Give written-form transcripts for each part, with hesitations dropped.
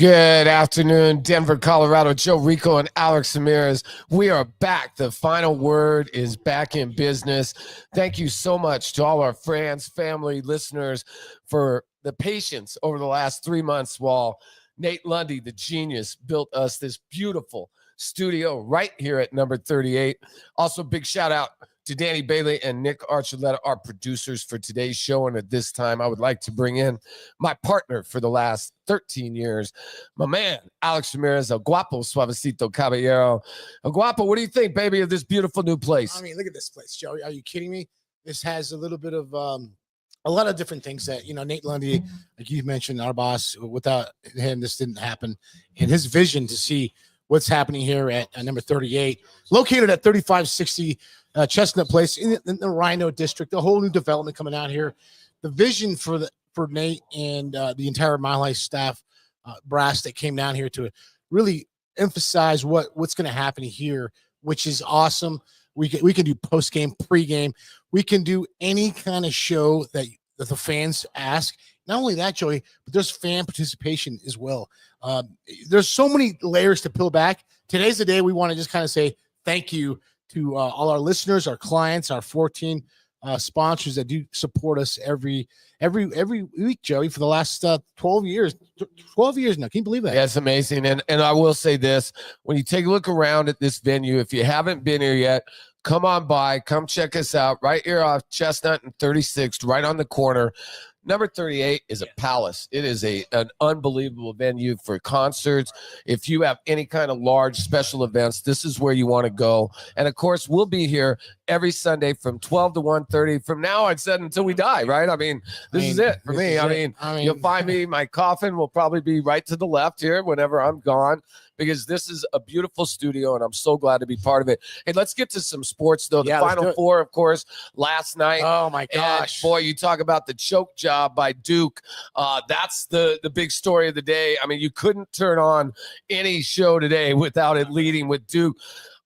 Good afternoon, Denver, Colorado. Joe Rico and Alex Ramirez. We are back. The final word is back in business. Thank you so much to all our friends, family, listeners for the patience over the last 3 months while Nate Lundy, the genius, built us this beautiful studio right here at number 38. Also, big shout out to Danny Bailey and Nick Archuleta, our producers for today's show. And at this time, I would like to bring in my partner for the last 13 years, my man, Alex Ramirez, El Guapo, Suavecito, Caballero. El Guapo, what do you think, baby, of this beautiful new place? I mean, look at this place, Joe. Are you kidding me? This has a little bit of a lot of different things that, Nate Lundy, like you mentioned, our boss, without him, this didn't happen. And his vision to see what's happening here at number 38, located at 3560 Chestnut Place in the Rhino District, a whole new development coming out here. The vision for Nate and the entire Mile High staff brass that came down here to really emphasize what's going to happen here, which is awesome. We can do post game, pre game. We can do any kind of show that the fans ask. Not only that, Joey, but there's fan participation as well. There's so many layers to peel back. Today's the day we want to just kind of say thank you to all our listeners, our clients, our 14 sponsors that do support us every week, Joey, for the last 12 years. 12 years now. Can you believe that? Yeah, it's amazing. And I will say this, when you take a look around at this venue, if you haven't been here yet, come on by, come check us out right here off Chestnut and 36th, right on the corner. Number 38 is a palace. It is an unbelievable venue for concerts. If you have any kind of large special events, this is where you want to go. And, of course, we'll be here every Sunday from 12 to 1:30. From now, I'd said until we die, right? I mean, this is it for me. I mean, you'll find me, my coffin will probably be right to the left here whenever I'm gone, because this is a beautiful studio, and I'm so glad to be part of it. Hey, let's get to some sports, though. The Final Four, of course, last night. Oh, my gosh. And boy, you talk about the choke job by Duke. That's the big story of the day. I mean, you couldn't turn on any show today without it leading with Duke.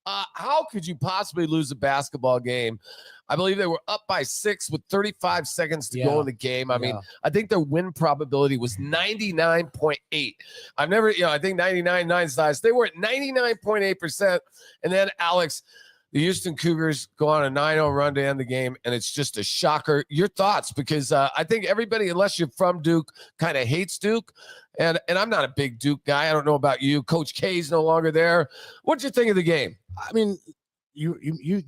How could you possibly lose a basketball game? I believe they were up by 6 with 35 seconds to go in the game. I mean, I think their win probability was 99.8. I've never, I think 99.9 size. They were at 99.8%. And then, Alex, the Houston Cougars go on a 9-0 run to end the game, and it's just a shocker. Your thoughts? Because I think everybody, unless you're from Duke, kind of hates Duke. And I'm not a big Duke guy. I don't know about you. Coach K's no longer there. What'd you think of the game? I mean, you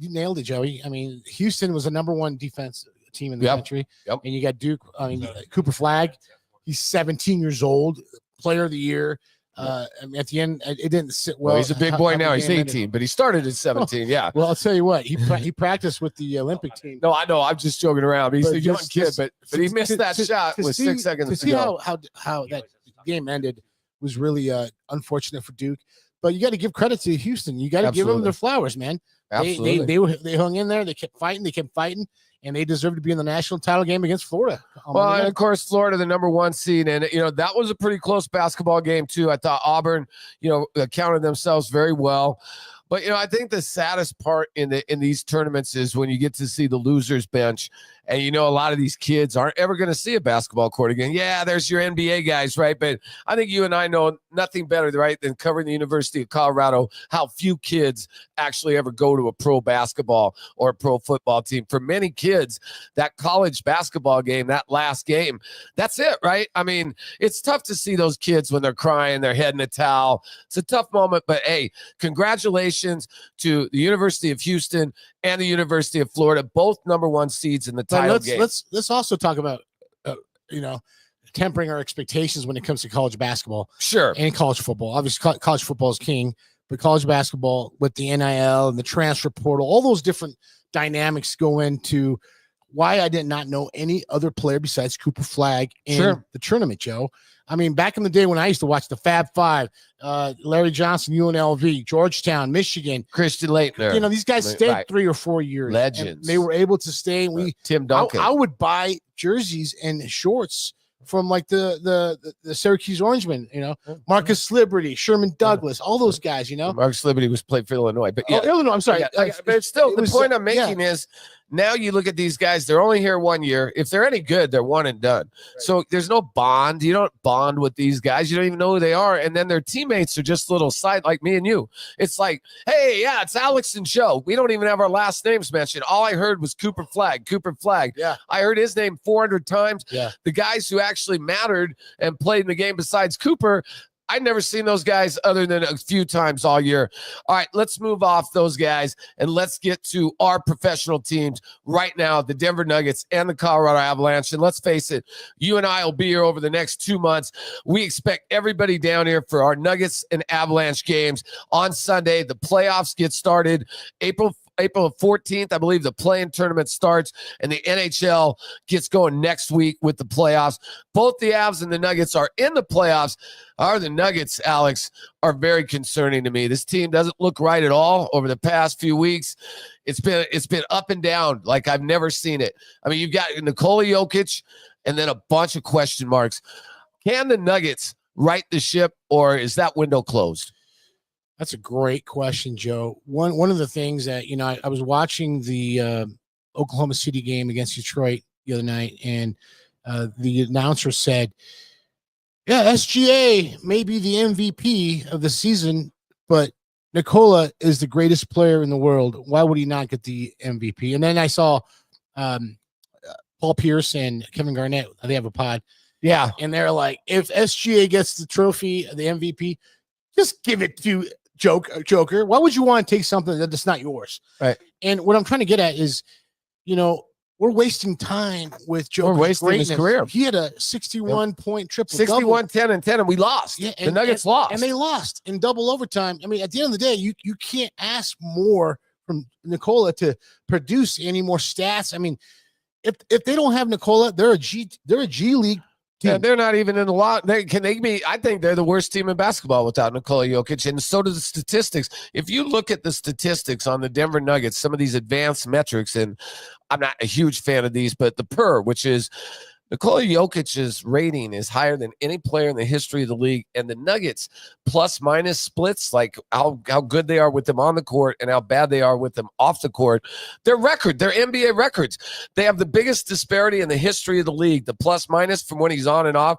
nailed it, Joey. I mean, Houston was the number one defense team in the country. And you got Duke. I mean, Cooper Flagg, he's 17 years old, player of the year. I mean, at the end, it didn't sit well. He's a big boy now. He's 18, but he started at 17. Yeah. Well, I'll tell you what. He practiced with the Olympic team. No, I know. I'm just joking around. He's a young kid, but he missed that shot with 6 seconds to go. How that game ended was really unfortunate for Duke. But you got to give credit to Houston. You got to give them their flowers, man. Absolutely. They hung in there. They kept fighting, and they deserve to be in the national title game against Florida. Well, and of course, Florida, the number 1 seed, and that was a pretty close basketball game too. I thought Auburn, counted themselves very well. But I think the saddest part in these tournaments is when you get to see the losers bench, and a lot of these kids aren't ever going to see a basketball court again. Yeah, there's your NBA guys, right? But I think you and I know nothing better, right, than covering the University of Colorado, how few kids actually ever go to a pro basketball or a pro football team. For many kids, that college basketball game, that last game, that's it, right? I mean, it's tough to see those kids when they're crying, they're head in a towel. It's a tough moment, but hey, congratulations to the University of Houston and the University of Florida, both number 1 seeds in the title game. Let's also talk about tempering our expectations when it comes to college basketball. Sure. And college football. Obviously, college football is king, but college basketball with the NIL and the transfer portal, all those different dynamics go into why I did not know any other player besides Cooper Flagg in the tournament, Joe. I mean, back in the day when I used to watch the Fab Five, Larry Johnson, UNLV, Georgetown, Michigan, Christian Laettner. These guys stayed 3 or 4 years. Legends. They were able to stay. Tim Duncan. I would buy jerseys and shorts from like the Syracuse Orangemen, Marcus Liberty, Sherman Douglas, all those guys, Marcus Liberty was played for Illinois, but Illinois. I'm sorry, but still, the point I'm making is Now you look at these guys, they're only here 1 year. If they're any good, they're one and done. Right. So there's no bond. You don't bond with these guys. You don't even know who they are. And then their teammates are just little side, like me and you. It's like, hey, yeah, it's Alex and Joe. We don't even have our last names mentioned. All I heard was Cooper Flagg. Yeah. I heard his name 400 times. Yeah. The guys who actually mattered and played in the game besides Cooper, I've never seen those guys other than a few times all year. All right, let's move off those guys and let's get to our professional teams right now, the Denver Nuggets and the Colorado Avalanche. And let's face it, you and I will be here over the next 2 months. We expect everybody down here for our Nuggets and Avalanche games on Sunday. The playoffs get started April 14th, I believe the play-in tournament starts, and the NHL gets going next week with the playoffs. Both the Avs and the Nuggets are in the playoffs. The Nuggets, Alex, are very concerning to me. This team doesn't look right at all over the past few weeks. It's been up and down like I've never seen it. I mean, you've got Nikola Jokic and then a bunch of question marks. Can the Nuggets right the ship, or is that window closed? That's a great question, Joe. One of the things that, I was watching the Oklahoma City game against Detroit the other night, and the announcer said, yeah, SGA may be the MVP of the season, but Nikola is the greatest player in the world. Why would he not get the MVP? And then I saw Paul Pierce and Kevin Garnett, they have a pod. Yeah. And they're like, if SGA gets the trophy, the MVP, just give it to Joker. Why would you want to take something that's not yours? Right. And what I'm trying to get at is, we're wasting time with Joker's We're wasting greatness. his career. He had a 61-point triple 61, 10, and 10, and we lost. Yeah, the Nuggets lost. And they lost in double overtime. I mean, at the end of the day, you can't ask more from Nikola to produce any more stats. I mean, if they don't have Nikola, they're a G League. Yeah, they're not even in the lot. I think they're the worst team in basketball without Nikola Jokic, and so do the statistics. If you look at the statistics on the Denver Nuggets, some of these advanced metrics, and I'm not a huge fan of these, but the PER, which is Nikola Jokic's rating, is higher than any player in the history of the league, and the Nuggets plus minus splits, like how good they are with them on the court and how bad they are with them off the court. Their NBA records. They have the biggest disparity in the history of the league, the plus minus from when he's on and off.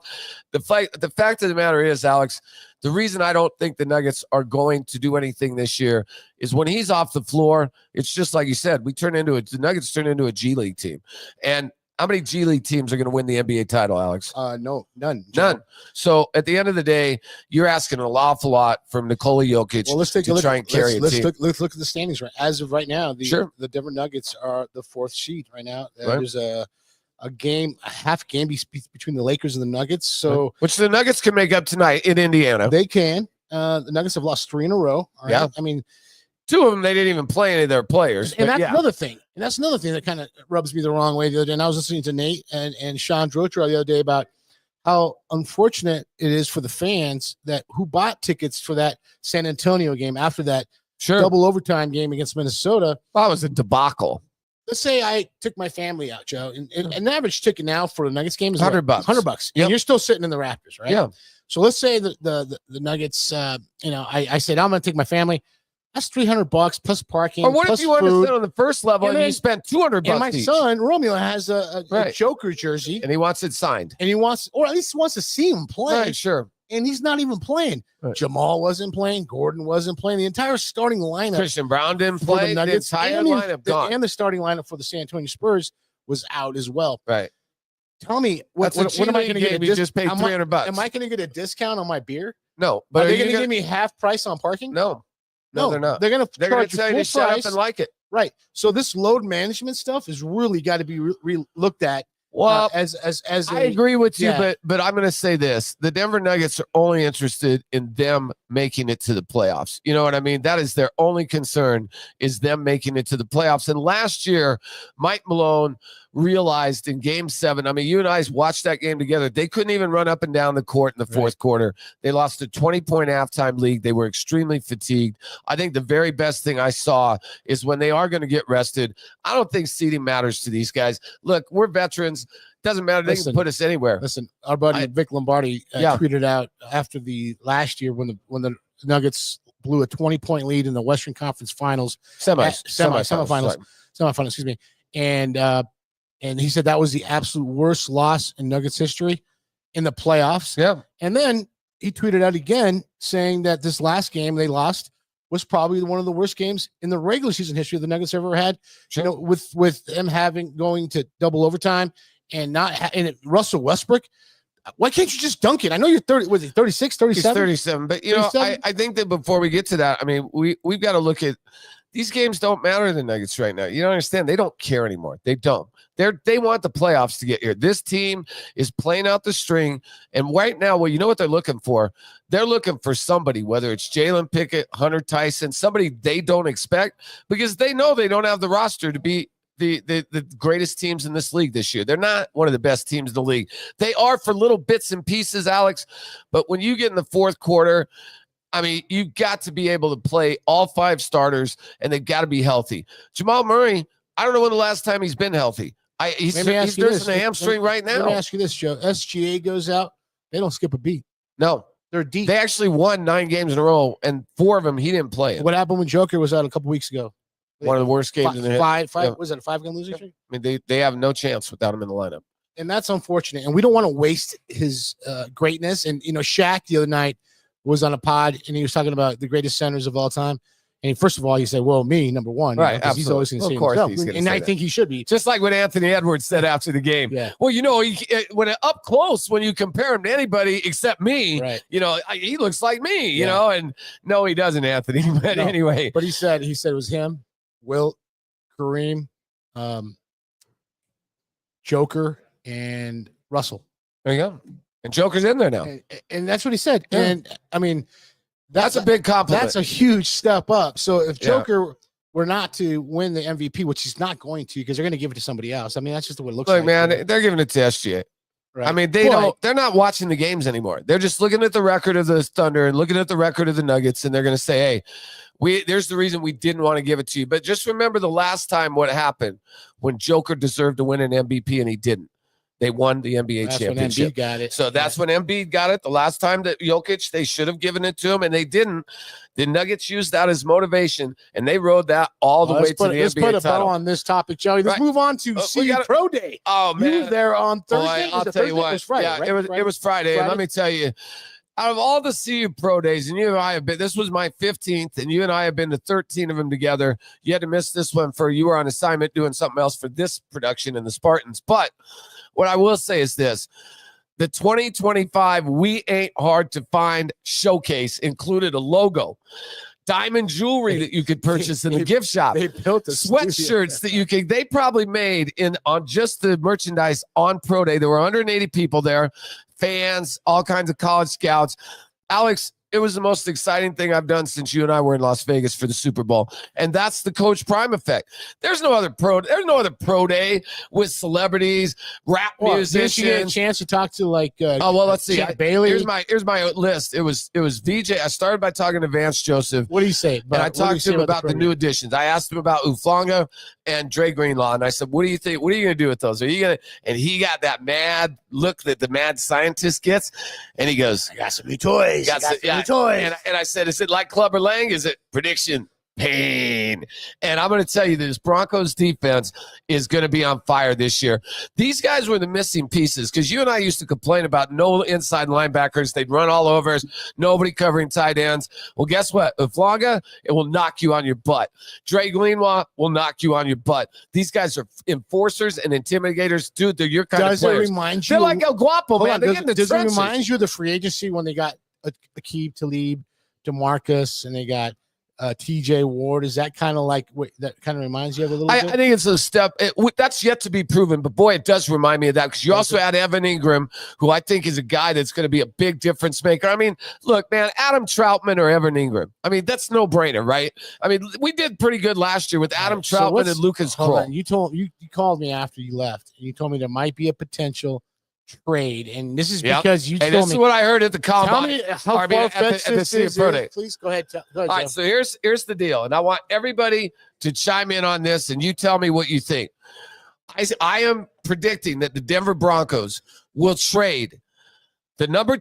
The fact of the matter is, Alex, the reason I don't think the Nuggets are going to do anything this year is when he's off the floor, it's just like you said, the Nuggets turn into a G League team. And how many G League teams are going to win the NBA title, Alex? No, none. None. So at the end of the day, you're asking an awful lot from Nikola Jokic to try and carry a team. Let's look at the standings right as of right now. The Denver Nuggets are the 4th seed right now. There's a half game between the Lakers and the Nuggets. So which the Nuggets can make up tonight in Indiana. They can. The Nuggets have lost 3 in a row. Right? Yeah. I mean, 2 of them, they didn't even play any of their players. And that's another thing. And that's another thing that kind of rubs me the wrong way the other day. And I was listening to Nate and Sean Drotra the other day about how unfortunate it is for the fans who bought tickets for that San Antonio game after that double overtime game against Minnesota. Well, that was a debacle. Let's say I took my family out, Joe, and an average ticket now for the Nuggets game is $100. $100. Yep. And you're still sitting in the rafters, right? Yeah. So let's say the Nuggets, I said, I'm going to take my family. That's $300 plus parking. Or what if you want to sit on the first level and you spend $200? And my each? son Romeo has a Joker jersey, and he wants it signed, and or at least wants to see him play. Right, sure. And he's not even playing. Right. Jamal wasn't playing. Gordon wasn't playing. The entire starting lineup. Christian Brown didn't play. The entire lineup gone. And the starting lineup for the San Antonio Spurs was out as well. Right. Tell me, what am I going to get? You just paid $300. Am I going to get a discount on my beer? No. But are they going to give me half price on parking? No. No, they're not. They're going to charge tell you to shut up and like it. Right. So this load management stuff is really got to be looked at. Well, as I agree with you, but I'm going to say this: the Denver Nuggets are only interested in them making it to the playoffs. You know what I mean? That is their only concern, is them making it to the playoffs. And last year, Mike Malone realized in Game 7. I mean, you and I watched that game together. They couldn't even run up and down the court in the fourth quarter. They lost a 20-point halftime lead. They were extremely fatigued. I think the very best thing I saw is when they are going to get rested. I don't think seeding matters to these guys. Look, we're veterans. Doesn't matter. They can put us anywhere. Listen, our buddy Vic Lombardi tweeted out after the last year when the Nuggets blew a 20-point lead in the Western Conference Finals, semifinals. Excuse me. and he said that was the absolute worst loss in Nuggets history in the playoffs. Yeah. And then he tweeted out again saying that this last game they lost was probably one of the worst games in the regular season history the Nuggets ever had. Sure. You know, with them going to double overtime and and Russell Westbrook. Why can't you just dunk it? I know you're 30. Was he 36, 37? He's 37. But, you know, I think that before we get to that, I mean, we've got to look at these games don't matter to the Nuggets right now. You don't understand. They don't care anymore. They don't. They want the playoffs to get here. This team is playing out the string. And right now, well, you know what they're looking for? They're looking for somebody, whether it's Jalen Pickett, Hunter Tyson, somebody they don't expect, because they know they don't have the roster to be the greatest teams in this league this year. They're not one of the best teams in the league. They are for little bits and pieces, Alex. But when you get in the fourth quarter, I mean, you've got to be able to play all 5 starters, and they've got to be healthy. Jamal Murray, I don't know when the last time he's been healthy. He's nursing a hamstring right now. Let me ask you this, Joe. SGA goes out, they don't skip a beat. No. They're deep. They actually won 9 games in a row, and 4 of them he didn't play in. What happened when Joker was out a couple weeks ago? One of the worst games in the five. Was it a 5-game losing streak? I mean, they have no chance without him in the lineup. And that's unfortunate. And we don't want to waste his greatness. And, you know, Shaq the other night was on a pod, and he was talking about the greatest centers of all time. And first of all, he said, well, me, number one. Right, because he's always going to say himself. And I think he should be. Just like what Anthony Edwards said after the game. Yeah. Well, you know, when up close, when you compare him to anybody except me, right, you know, he looks like me, you know, and no, he doesn't, Anthony. But anyway. But he said it was him, Wilt, Kareem, Joker, and Russell. There you go. And Joker's in there now. And that's what he said. Yeah. And I mean, that's a big compliment. That's a huge step up. So if Joker were not to win the MVP, which he's not going to, because they're going to give it to somebody else. I mean, that's just what it looks like. Look, man, they're giving it to SGA. Right. I mean, they're not watching the games anymore. They're just looking at the record of the Thunder and looking at the record of the Nuggets, and they're going to say, hey, there's the reason we didn't want to give it to you. But just remember the last time what happened when Joker deserved to win an MVP and he didn't. They won the NBA championship. When Embiid got it. So that's when Embiid got it. The last time that Jokic, they should have given it to him, and they didn't. The Nuggets used that as motivation, and they rode that all the way to the NBA title. Let's put a bow on this topic, Joey. Let's move on to CU Pro Day. Oh, man. You were there on Thursday. I'll tell you what. It was Friday, right? It was Friday. And let me tell you, out of all the CU Pro Days, and you and I have been, this was my 15th, and you and I have been to 13 of them together. You had to miss this one you were on assignment doing something else for this production in the Spartans. But what I will say is this. The 2025 We Ain't Hard to Find showcase included a logo, diamond jewelry that you could purchase in the gift shop. They built a sweatshirts that they probably made on just the merchandise on Pro Day. There were 180 people there, fans, all kinds of college scouts. Alex, it was the most exciting thing I've done since you and I were in Las Vegas for the Super Bowl. And that's the Coach Prime effect. There's no other pro day with celebrities, rap musicians. Did you get a chance to talk to let's see. Bailey? Here's my list. It was VJ. I started by talking to Vance Joseph. What do you say? And I talked to him about the new additions. I asked him about Uflanga and Dre Greenlaw. And I said, what do you think? What are you going to do with those? And he got that mad look that the mad scientist gets. And he goes, I got some new toys. Toys. And I said, is it like Clubber Lang? Is it prediction? Pain. And I'm going to tell you this Broncos defense is going to be on fire this year. These guys were the missing pieces because you and I used to complain about no inside linebackers. They'd run all over us, nobody covering tight ends. Well, guess what? Uflanga, it will knock you on your butt. Dre Greenlaw will knock you on your butt. These guys are enforcers and intimidators. Dude, they're your kind of players. Does it remind you? They're like El Guapo, man. Does it remind you of the free agency when they got Aqib Talib, DeMarcus, and they got TJ Ward? Is that kind of like that kind of reminds you of a little bit? I think it's a step. That's yet to be proven, but boy, it does remind me of that because you also had Evan Ingram, who I think is a guy that's going to be a big difference maker. I mean, look, man, Adam Troutman or Evan Ingram. I mean, that's no brainer, right? I mean, we did pretty good last year with Adam Troutman and Lucas Kroll. You called me after you left, and you told me there might be a potential trade, and this is because you told me. This is what I heard at the combine. Tell me how far-fetched this is. Pro Day. Please go ahead. All right, so here's the deal, and I want everybody to chime in on this, and you tell me what you think. I am predicting that the Denver Broncos will trade their number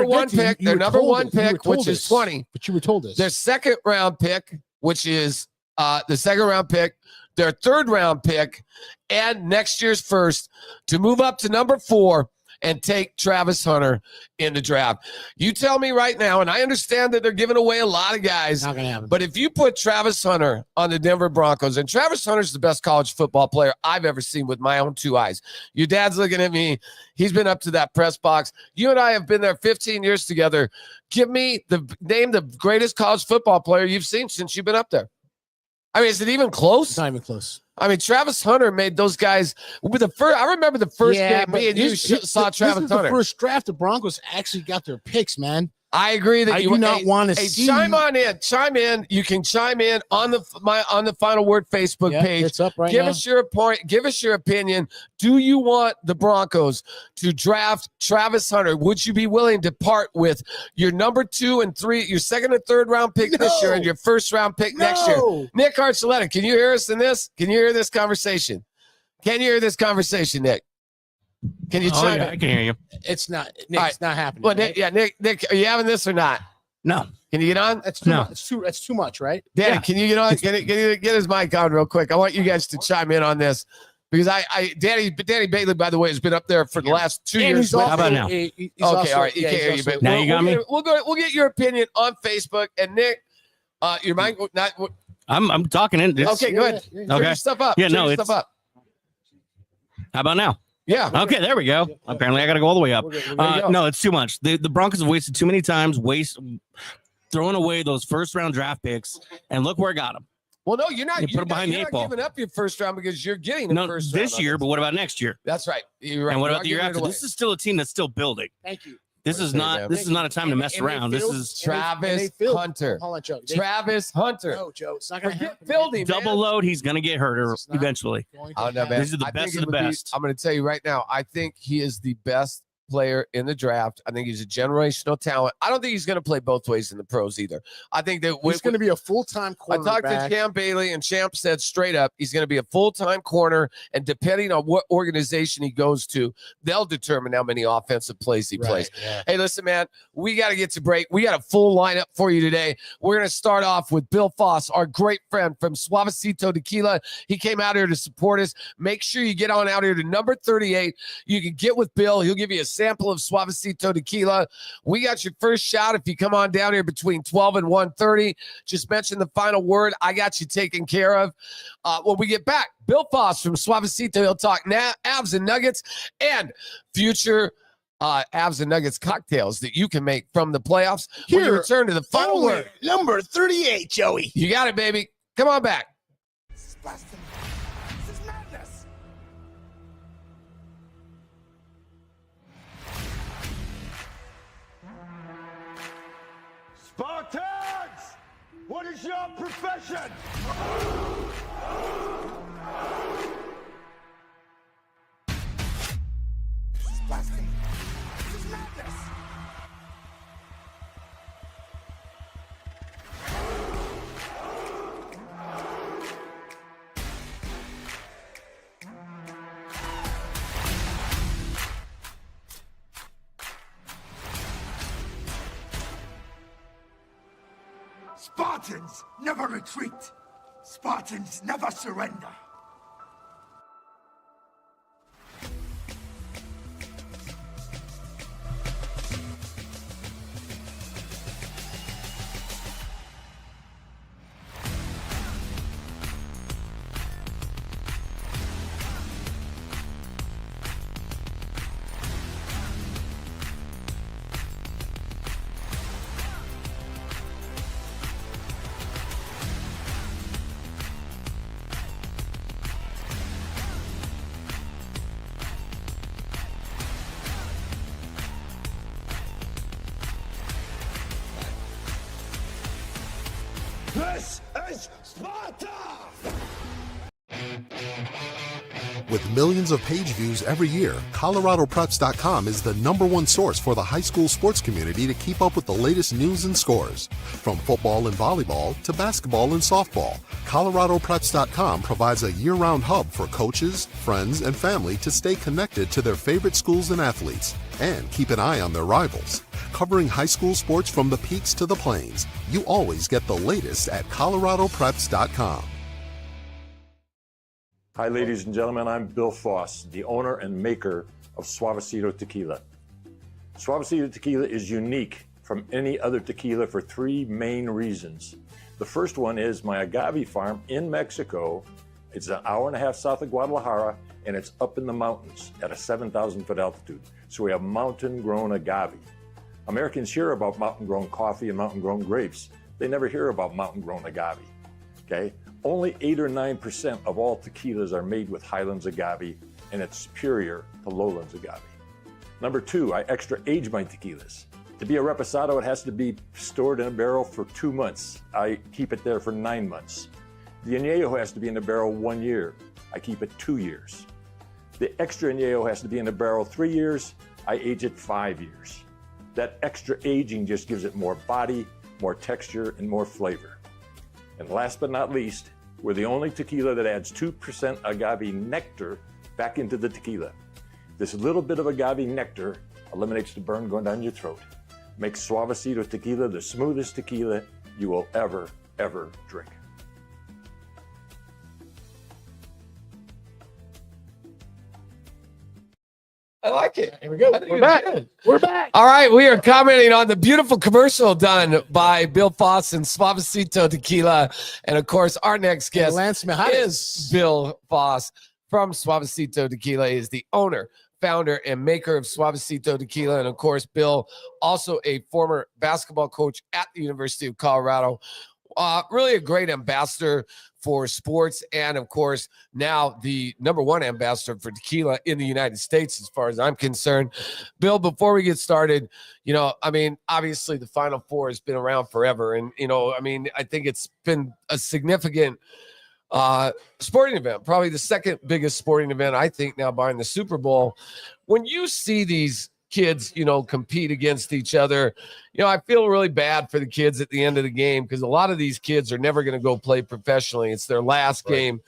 one pick, which is 20. But you were told this. Their second round pick, which is their their 3rd round pick and next year's first to move up to number 4 and take Travis Hunter in the draft. You tell me right now, and I understand that they're giving away a lot of guys, Not gonna happen. but if you put Travis Hunter on the Denver Broncos, and Travis Hunter's the best college football player I've ever seen with my own 2 eyes. Your dad's looking at me. He's been up to that press box. You and I have been there 15 years together. Give me name the greatest college football player you've seen since you've been up there. I mean, is it even close? It's not even close. I mean, Travis Hunter made those guys with the first. I remember the first game but me and you saw Travis this is Hunter. the first draft the Broncos actually got their picks, man. I agree that I you do not want to see. Chime in. You can chime in on the Final Word Facebook page. It's up right Give now. us your point. Give us your opinion. Do you want the Broncos to draft Travis Hunter? Would you be willing to part with your number 2 and 3, your 2nd and 3rd round pick this year, and your 1st round pick next year? Nick Archuleta, can you hear us in this? Can you hear this conversation? Can you hear this conversation, Nick? Can you chime in? I can hear you. It's not. Nick, Right. It's not happening. Well, Nick, are you having this or not? No. Can you get on? That's too No. much. That's too much, right? Danny, Yeah. can you get on? Can you get his mic on real quick? I want you guys to chime in on this because Danny Bailey, by the way, has been up there for the last 2 And years. he's also How about now? he's Okay, also- all right, you yeah, can't he's hear you, also- but Now you got me? We'll get your opinion on Facebook. And Nick, your mic not I'm talking in. okay. Good. Yeah, Turn Okay. your stuff up. Yeah, Turn no, your it's- stuff up. How about now? Yeah. Okay, there we go. Apparently, I got to go all the way up. We're good, we're There you go. No, it's too much. The Broncos have wasted too many times, throwing away those 1st round draft picks, and look where it got them. Well, no, you're not. You put You're it behind not, the you're eight not ball. giving up your 1st round because you're getting the No, 1st round this on year, this. but what about next year? That's right. You're right. And what You're about not the year giving it after? away. This is still a team that's still building. Thank you. This is man. not a time to mess And they around. This failed- is Travis failed. Hunter. Hold on, Joe. Travis Hunter. No, Joe. It's not going to Forget happen. Fielding, man. double load. He's gonna get hurt It's not eventually. Going to I don't know, happen. man. These are the I best think of it the would be- best. I'm going to tell you right now. I think he is the best player in the draft. I think he's a generational talent. I don't think he's going to play both ways in the pros either. I think that He's going to be a full-time I talked to quarterback. Champ Bailey, and Champ said straight up he's going to be a full-time corner, and depending on what organization he goes to, they'll determine how many offensive plays he plays. Yeah. Hey, listen, man, we got to get to break. We got a full lineup for you today. We're going to start off with Bill Foss, our great friend from Suavecito Tequila. He came out here to support us. Make sure you get on out here to number 38. You can get with Bill. He'll give you a sample of Suavecito Tequila. We got your first shot if you come on down here between 12 and 1:30. Just mention the final word. I got you taken care of. When we get back, Bill Foss from Suavecito. He'll talk abs and nuggets and future abs and nuggets cocktails that you can make from the playoffs. When you Here, return to the final word. Number 38, Joey. You got it, baby. Come on back. Spartans! What is your profession? Spartans never retreat. Spartans never surrender. This is Sparta! With millions of page views every year, ColoradoPreps.com is the #1 source for the high school sports community to keep up with the latest news and scores. From football and volleyball to basketball and softball, ColoradoPreps.com provides a year-round hub for coaches, friends, and family to stay connected to their favorite schools and athletes, and keep an eye on their rivals. Covering high school sports from the peaks to the plains, you always get the latest at ColoradoPreps.com. Hi, ladies and gentlemen. I'm Bill Foss, the owner and maker of Suavecito Tequila. Suavecito Tequila is unique from any other tequila for three main reasons. The first one is my agave farm in Mexico. It's an hour and a half south of Guadalajara, and it's up in the mountains at a 7,000 foot altitude. So we have mountain-grown agave. Americans hear about mountain-grown coffee and mountain-grown grapes. They never hear about mountain-grown agave, okay? Only 8 or 9% of all tequilas are made with highlands agave, and it's superior to lowlands agave. Number two, I extra age my tequilas. To be a reposado, it has to be stored in a barrel for 2 months. I keep it there for 9 months. The añejo has to be in the barrel 1 year. I keep it 2 years. The extra añejo has to be in the barrel 3 years. I age it 5 years. That extra aging just gives it more body, more texture, and more flavor. And last but not least, we're the only tequila that adds 2% agave nectar back into the tequila. This little bit of agave nectar eliminates the burn going down your throat. Makes Suavecito Tequila the smoothest tequila you will ever drink. I like it. Here we go. I think We're it's back. good. We're back. All right, we are commenting on the beautiful commercial done by Bill Foss and Suavecito Tequila. And of course, our next guest Lance is Mijares. Bill Foss from Suavecito Tequila. He is the owner, founder, and maker of Suavecito Tequila. And of course, Bill, also a former basketball coach at the University of Colorado. Really a great ambassador for sports, and of course now the #1 ambassador for tequila in the United States as far as I'm concerned. Bill, before we get started, I mean, obviously the Final Four has been around forever, and I mean, I think it's been a significant sporting event, probably the second biggest sporting event, I think, now behind the Super Bowl. When you see these kids, compete against each other, I feel really bad for the kids at the end of the game, because a lot of these kids are never going to go play professionally. It's their last game.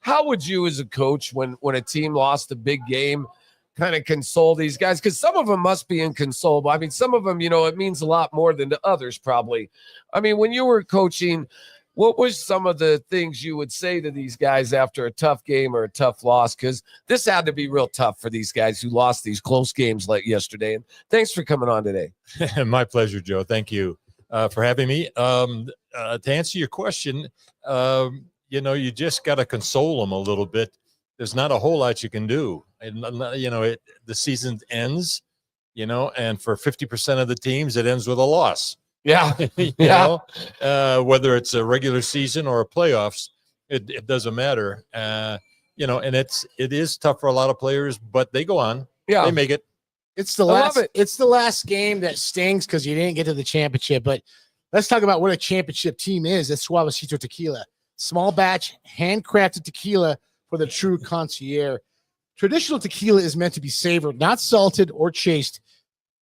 How would you, as a coach, when a team lost a big game, kind of console these guys? Because some of them must be inconsolable. I mean, some of them, it means a lot more than to others, probably. I mean, when you were coaching, what was some of the things you would say to these guys after a tough game or a tough loss? Because this had to be real tough for these guys who lost these close games like yesterday. And thanks for coming on today. My pleasure, Joe. Thank you for having me. To answer your question, you just got to console them a little bit. There's not a whole lot you can do. And, the season ends, and for 50% of the teams, it ends with a loss. Yeah. Whether it's a regular season or a playoffs, it doesn't matter. And it is tough for a lot of players, but they go on. Yeah. They make it. It's the last game that stings because you didn't get to the championship. But let's talk about what a championship team is. It's Suavecito Tequila. Small batch, handcrafted tequila for the true connoisseur. Traditional tequila is meant to be savored, not salted or chased.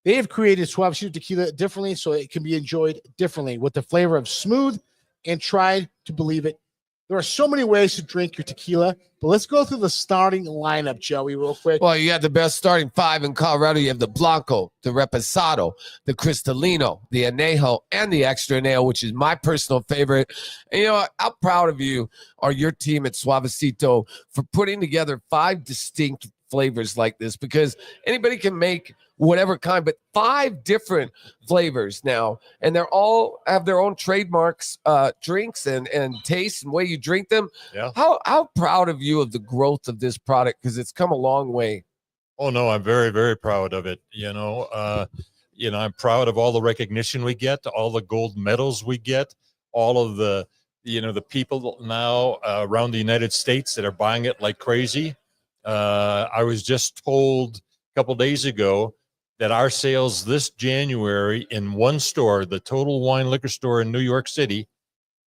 They have created Suavecito Tequila differently so it can be enjoyed differently with the flavor of smooth and tried to believe it. There are so many ways to drink your tequila, but let's go through the starting lineup, Joey, real quick. Well, you have the best starting five in Colorado. You have the Blanco, the Reposado, the Cristalino, the Añejo, and the Extra Añejo, which is my personal favorite. And how proud of you are your team at Suavecito for putting together 5 distinct flavors like this, because anybody can make whatever kind, but 5 different flavors now, and they're all have their own trademarks, drinks and taste and way you drink them. Yeah. How proud of you of the growth of this product, because it's come a long way. Oh no, I'm very, very proud of it. I'm proud of all the recognition we get, all the gold medals we get, all of the people now around the United States that are buying it like crazy. I was just told a couple days ago that our sales this January in one store, the Total Wine Liquor Store in New York City,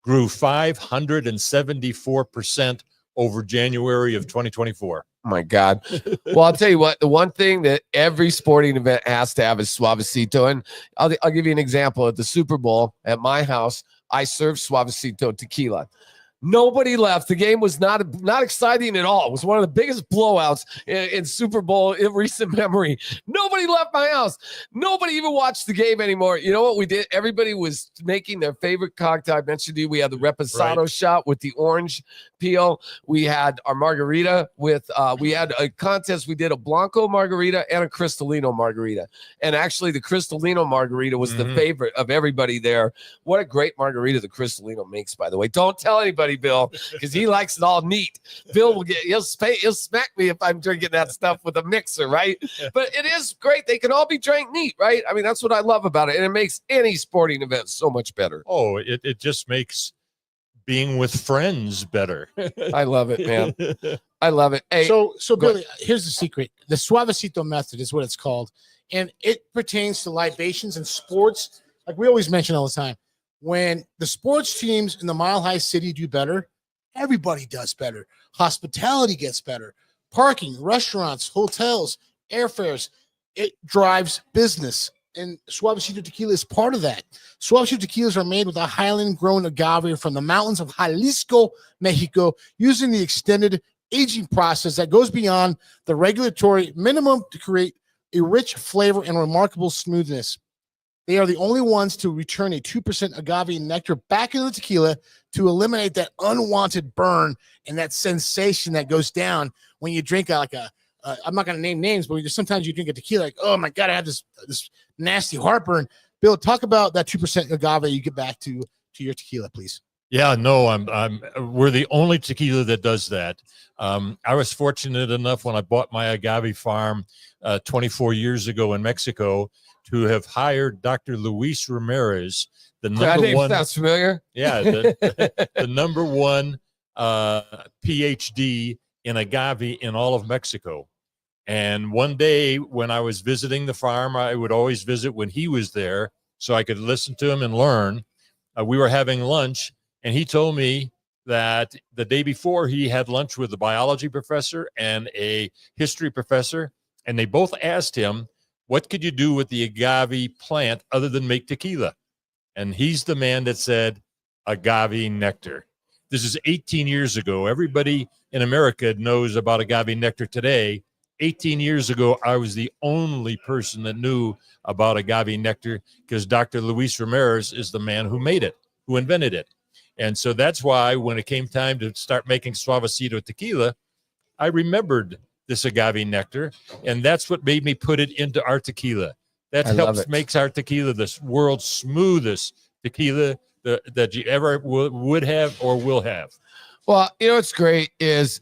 grew 574% over January of 2024. Oh my God. Well, I'll tell you what, the one thing that every sporting event has to have is Suavecito. And I'll give you an example. At the Super Bowl at my house, I served Suavecito Tequila. Nobody left. The game was not exciting at all. It was one of the biggest blowouts in Super Bowl in recent memory. Nobody left my house. Nobody even watched the game anymore. You know what we did? Everybody was making their favorite cocktail. I mentioned to you, we had the Reposado shot with the orange peel. We had our margarita with, we had a contest. We did a Blanco margarita and a Cristalino margarita. And actually the Cristalino margarita was the favorite of everybody there. What a great margarita the Cristalino makes, by the way. Don't tell anybody, Bill, because he likes it all neat. Bill will he'll smack me if I'm drinking that stuff with a mixer, right? But it is great. They can all be drank neat, right? I mean, that's what I love about it. And it makes any sporting event so much better. Oh, it just makes being with friends better. I love it, man. I love it. Hey, So Billy, here's the secret. The Suavecito method is what it's called. And it pertains to libations and sports. Like we always mention all the time, when the sports teams in the Mile High City do better, everybody does better. Hospitality gets better. Parking, restaurants, hotels, airfares, it drives business. And Suavecito tequila is part of that. Suavecito tequilas are made with a Highland-grown agave from the mountains of Jalisco, Mexico, using the extended aging process that goes beyond the regulatory minimum to create a rich flavor and remarkable smoothness. They are the only ones to return a 2% agave nectar back into the tequila to eliminate that unwanted burn and that sensation that goes down when you drink I'm not going to name names, but sometimes you drink a tequila like, oh my God, I have this nasty heartburn. Bill, talk about that 2% agave you get back to your tequila, please. Yeah, no, we're the only tequila that does that. I was fortunate enough when I bought my agave farm 24 years ago in Mexico to have hired Dr. Luis Ramirez, the number one. Sounds familiar. Yeah, the number one PhD in agave in all of Mexico. And one day when I was visiting the farm, I would always visit when he was there so I could listen to him and learn. We were having lunch, and he told me that the day before he had lunch with a biology professor and a history professor, and they both asked him, what could you do with the agave plant other than make tequila? And he's the man that said agave nectar. This is 18 years ago. Everybody in America knows about agave nectar today. 18 years ago, I was the only person that knew about agave nectar because Dr. Luis Ramirez is the man who made it, who invented it. And so that's why when it came time to start making Suavecito tequila, I remembered this agave nectar, and that's what made me put it into our tequila. That helps makes our tequila the world's smoothest tequila that you ever would have or will have. Well, you know what's great is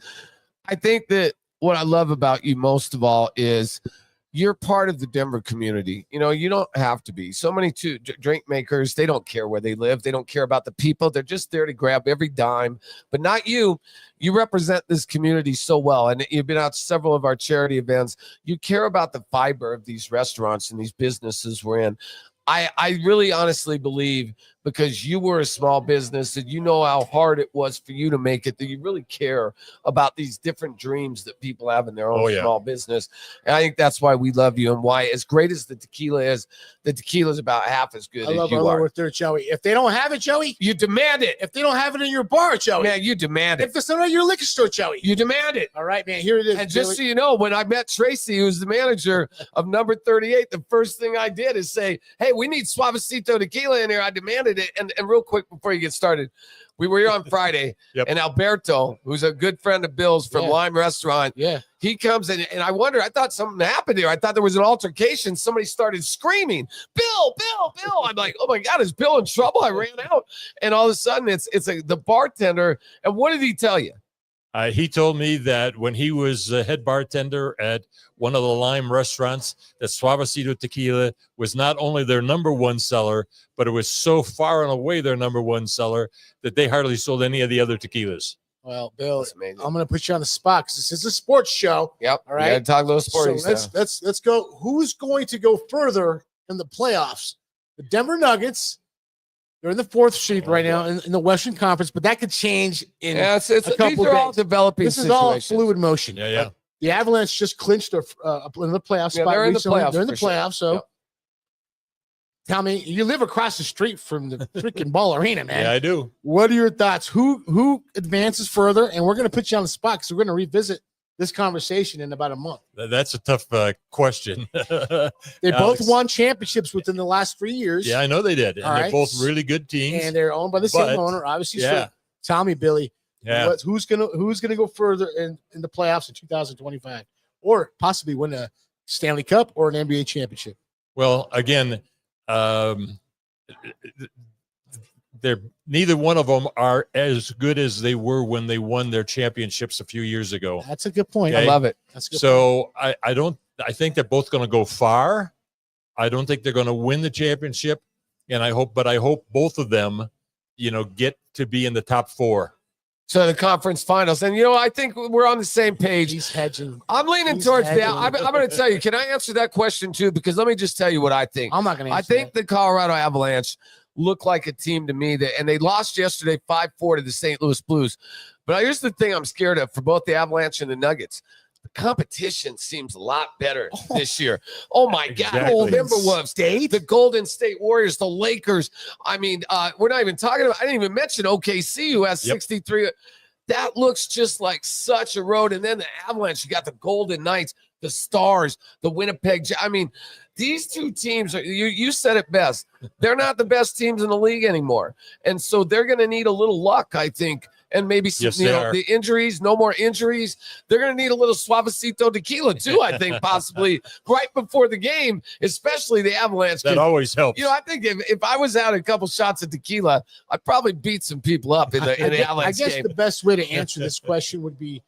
I think that what I love about you most of all is you're part of the Denver community. You know, you don't have to be. So many drink makers, they don't care where they live. They don't care about the people. They're just there to grab every dime, but not you. You represent this community so well. And you've been out to several of our charity events. You care about the fiber of these restaurants and these businesses we're in. I really honestly believe because you were a small business and you know how hard it was for you to make it, that you really care about these different dreams that people have in their own small business. And I think that's why we love you and why, as great as the tequila is about half as good as you are. I love with there, Joey. If they don't have it, Joey, you demand it. If they don't have it in your bar, Joey, man, you demand it. If it's not at your liquor store, Joey, you demand it. All right, man, here it is. And just so you know, when I met Tracy, who's the manager of number 38, the first thing I did is say, hey, we need Suavecito tequila in here. I demanded it. And real quick before you get started, we were here on Friday, and Alberto, who's a good friend of Bill's from Lime Restaurant, he comes in, and I thought something happened here. I thought there was an altercation. Somebody started screaming, Bill, Bill, Bill. I'm like, oh my God, is Bill in trouble? I ran out, and all of a sudden it's the bartender. And what did he tell you? He told me that when he was head bartender at one of the Lime restaurants, that Suavecito tequila was not only their number one seller, but it was so far and away their number one seller that they hardly sold any of the other tequilas. Well, Bill, I'm going to put you on the spot because this is a sports show. Yep. All right. Yeah, talk a little sporting stuff. Let's go. Who's going to go further in the playoffs? The Denver Nuggets. They're in the fourth seed right now in the Western Conference, but that could change in a couple these are all developing This is all fluid motion. Yeah. The Avalanche just clinched in the playoff spot. They're in the playoffs. They're in the playoffs. So Tommy, you live across the street from the freaking Ball Arena, man. Yeah, I do. What are your thoughts? Who advances further? And we're going to put you on the spot because we're going to revisit this conversation in about a month. That's a tough question. They both won championships within the last 3 years. Yeah, I know they did. And they're both really good teams. And they're owned by the same owner, obviously. Yeah. So, Tommy, Billy, yeah. who's gonna go further in the playoffs in 2025, or possibly win a Stanley Cup or an NBA championship? Well, again, they're neither one of them are as good as they were when they won their championships a few years ago. That's a good point. Okay? I love it. That's a good so point. I think they're both going to go far. I don't think they're going to win the championship, and I hope both of them, get to be in the top 4. So the conference finals. And, I think we're on the same page. He's hedging. I'm leaning towards that. I'm going to tell you, can I answer that question too? Because let me just tell you what I think. I'm not going to I think the Colorado Avalanche look like a team to me and they lost yesterday 5-4 to the St. Louis Blues. But here's the thing I'm scared of for both the Avalanche and the Nuggets. The competition seems a lot better this year. Oh my God. Exactly. The Timberwolves, the Golden State Warriors, the Lakers. I mean, we're not even talking about, I didn't even mention OKC, who has 63. That looks just like such a road. And then the Avalanche, you got the Golden Knights, the Stars, the Winnipeg. I mean, these two teams, you said it best. They're not the best teams in the league anymore. And so they're going to need a little luck, I think. And maybe the injuries, no more injuries. They're going to need a little Suavecito tequila too, I think, possibly right before the game, especially the Avalanche. That always helps. I think if I was out a couple shots of tequila, I'd probably beat some people up in the Avalanche game. I guess the best way to answer this question would be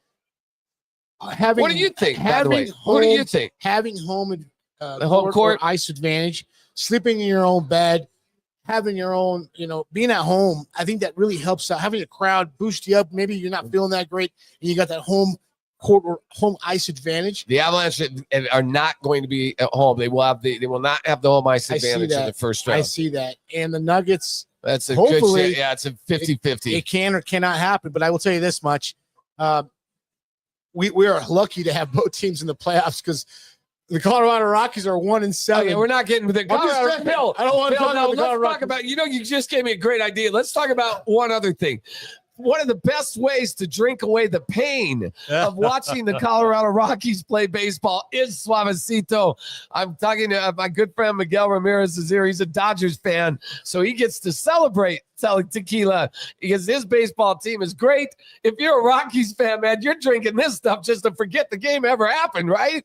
having. What do you think? By the way, what do you think? Having home the home court ice advantage, sleeping in your own bed, having your own, being at home. I think that really helps out. Having a crowd boost you up. Maybe you're not feeling that great, and you got that home court or home ice advantage. The Avalanche are not going to be at home. They will not have the home ice advantage in the first round. I see that. And the Nuggets. That's a hopefully, good. Yeah, it's a 50-50. It can or cannot happen. But I will tell you this much: we are lucky to have both teams in the playoffs because the Colorado Rockies are 1-7. Okay, we're not getting to the Colorado. Bill, I don't want to talk about the Colorado Let's talk about. You just gave me a great idea. Let's talk about one other thing. One of the best ways to drink away the pain of watching the Colorado Rockies play baseball is Suavecito. I'm talking to my good friend Miguel Ramirez is here. He's a Dodgers fan, so he gets to celebrate selling tequila because his baseball team is great. If you're a Rockies fan, man, you're drinking this stuff just to forget the game ever happened, right?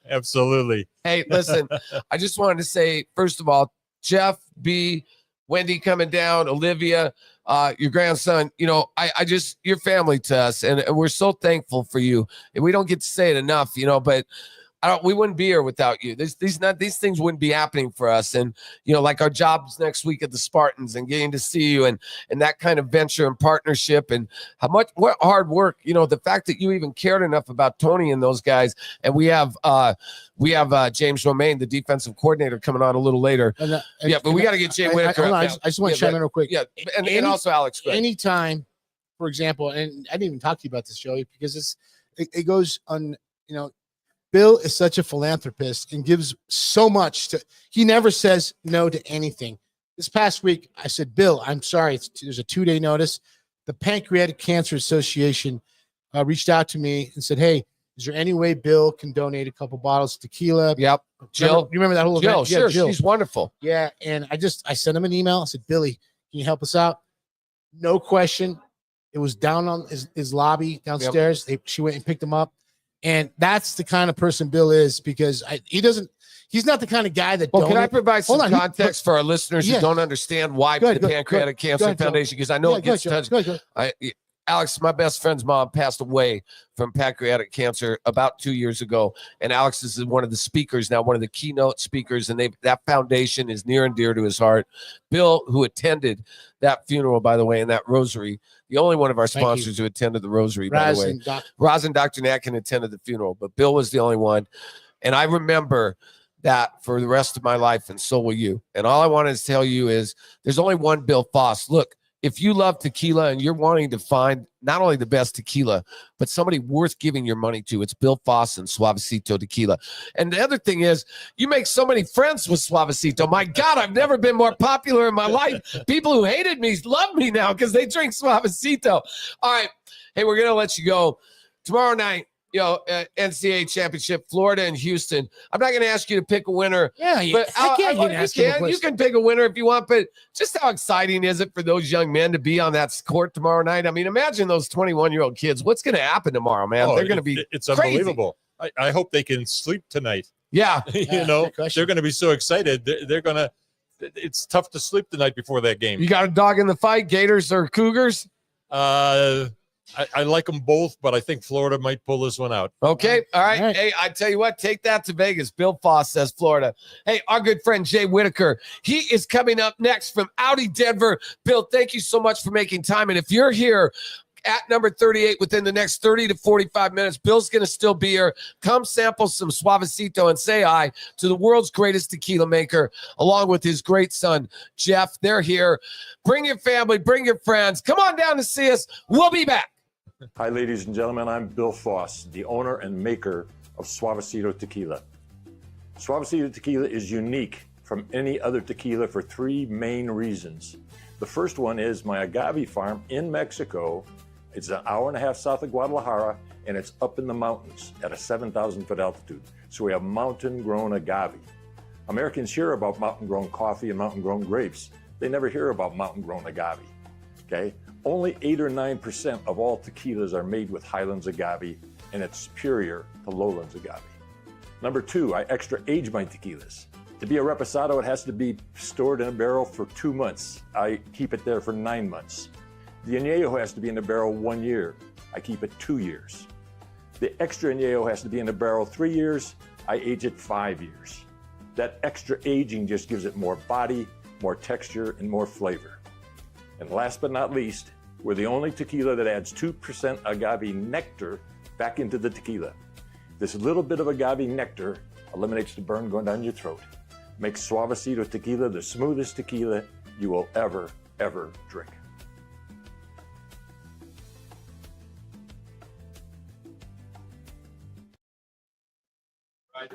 Absolutely. Hey, listen, I just wanted to say, first of all, Jeff, B, Wendy coming down, Olivia, your grandson, I just, you're family to us. And we're so thankful for you. And we don't get to say it enough, but we wouldn't be here without you. These things wouldn't be happening for us. And, like our jobs next week at the Spartans and getting to see you and that kind of venture and partnership and what hard work, the fact that you even cared enough about Tony and those guys. And we have James Romain, the defensive coordinator, coming on a little later. But we got to get Jay Whitaker. I just want to chime in real quick. Yeah. And also Alex. Anytime, for example, and I didn't even talk to you about this, Joey, because it goes on, Bill is such a philanthropist and gives so much he never says no to anything. This past week, I said, Bill, I'm sorry. There's a 2-day notice. The Pancreatic Cancer Association reached out to me and said, hey, is there any way Bill can donate a couple bottles of tequila? Yep. Jill. You remember that whole event? Sure. Yeah, Jill. She's wonderful. Yeah. And I sent him an email. I said, Billy, can you help us out? No question. It was down on his lobby downstairs. Yep. She went and picked him up. And that's the kind of person Bill is because he's not the kind of guy that. Well, can I provide some context for our listeners who don't understand why the Pancreatic Cancer Foundation? Because I know it gets touched. Alex, my best friend's mom passed away from pancreatic cancer about 2 years ago. And Alex is one of the speakers now, one of the keynote speakers. And that foundation is near and dear to his heart. Bill, who attended that funeral, by the way, and that rosary, the only one of our sponsors who attended the rosary, by the way. Roz and Dr. Natkin attended the funeral, but Bill was the only one. And I remember that for the rest of my life, and so will you. And all I wanted to tell you is there's only one Bill Foss. Look, if you love tequila and you're wanting to find not only the best tequila, but somebody worth giving your money to, it's Bill Foss and Suavecito Tequila. And the other thing is, you make so many friends with Suavecito. My God, I've never been more popular in my life. People who hated me love me now because they drink Suavecito. All right. Hey, we're going to let you go. Tomorrow night, NCAA championship, Florida and Houston. I'm not going to ask you to pick a winner. Yeah, but you can pick a winner if you want. But just how exciting is it for those young men to be on that court tomorrow night? I mean, imagine those 21-year-old kids. What's going to happen tomorrow, man? They're going to be it's crazy. unbelievable. I hope they can sleep tonight. Yeah. They're going to be so excited. They're going to. It's tough to sleep the night before that game. You got a dog in the fight, Gators or Cougars? I like them both, but I think Florida might pull this one out. Okay. All right. Hey, I tell you what, take that to Vegas. Bill Foss says Florida. Hey, our good friend Jay Whitaker, he is coming up next from Audi Denver. Bill, thank you so much for making time. And if you're here at number 38 within the next 30 to 45 minutes, Bill's going to still be here. Come sample some Suavecito and say hi to the world's greatest tequila maker, along with his great son, Jeff. They're here. Bring your family, bring your friends. Come on down to see us. We'll be back. Hi, ladies and gentlemen. I'm Bill Foss, the owner and maker of Suavecito Tequila. Suavecito Tequila is unique from any other tequila for three main reasons. The first one is my agave farm in Mexico. It's an hour and a half south of Guadalajara, and it's up in the mountains at a 7,000-foot altitude. So we have mountain-grown agave. Americans hear about mountain-grown coffee and mountain-grown grapes. They never hear about mountain-grown agave, okay? Only 8 or 9% of all tequilas are made with highlands agave, and it's superior to lowlands agave. Number two, I extra age my tequilas. To be a reposado, it has to be stored in a barrel for 2 months. I keep it there for 9 months. The añejo has to be in the barrel 1 year. I keep it 2 years. The extra añejo has to be in the barrel 3 years. I age it 5 years. That extra aging just gives it more body, more texture, and more flavor. And last but not least, we're the only tequila that adds 2% agave nectar back into the tequila. This little bit of agave nectar eliminates the burn going down your throat. Makes Suavecito Tequila the smoothest tequila you will ever drink.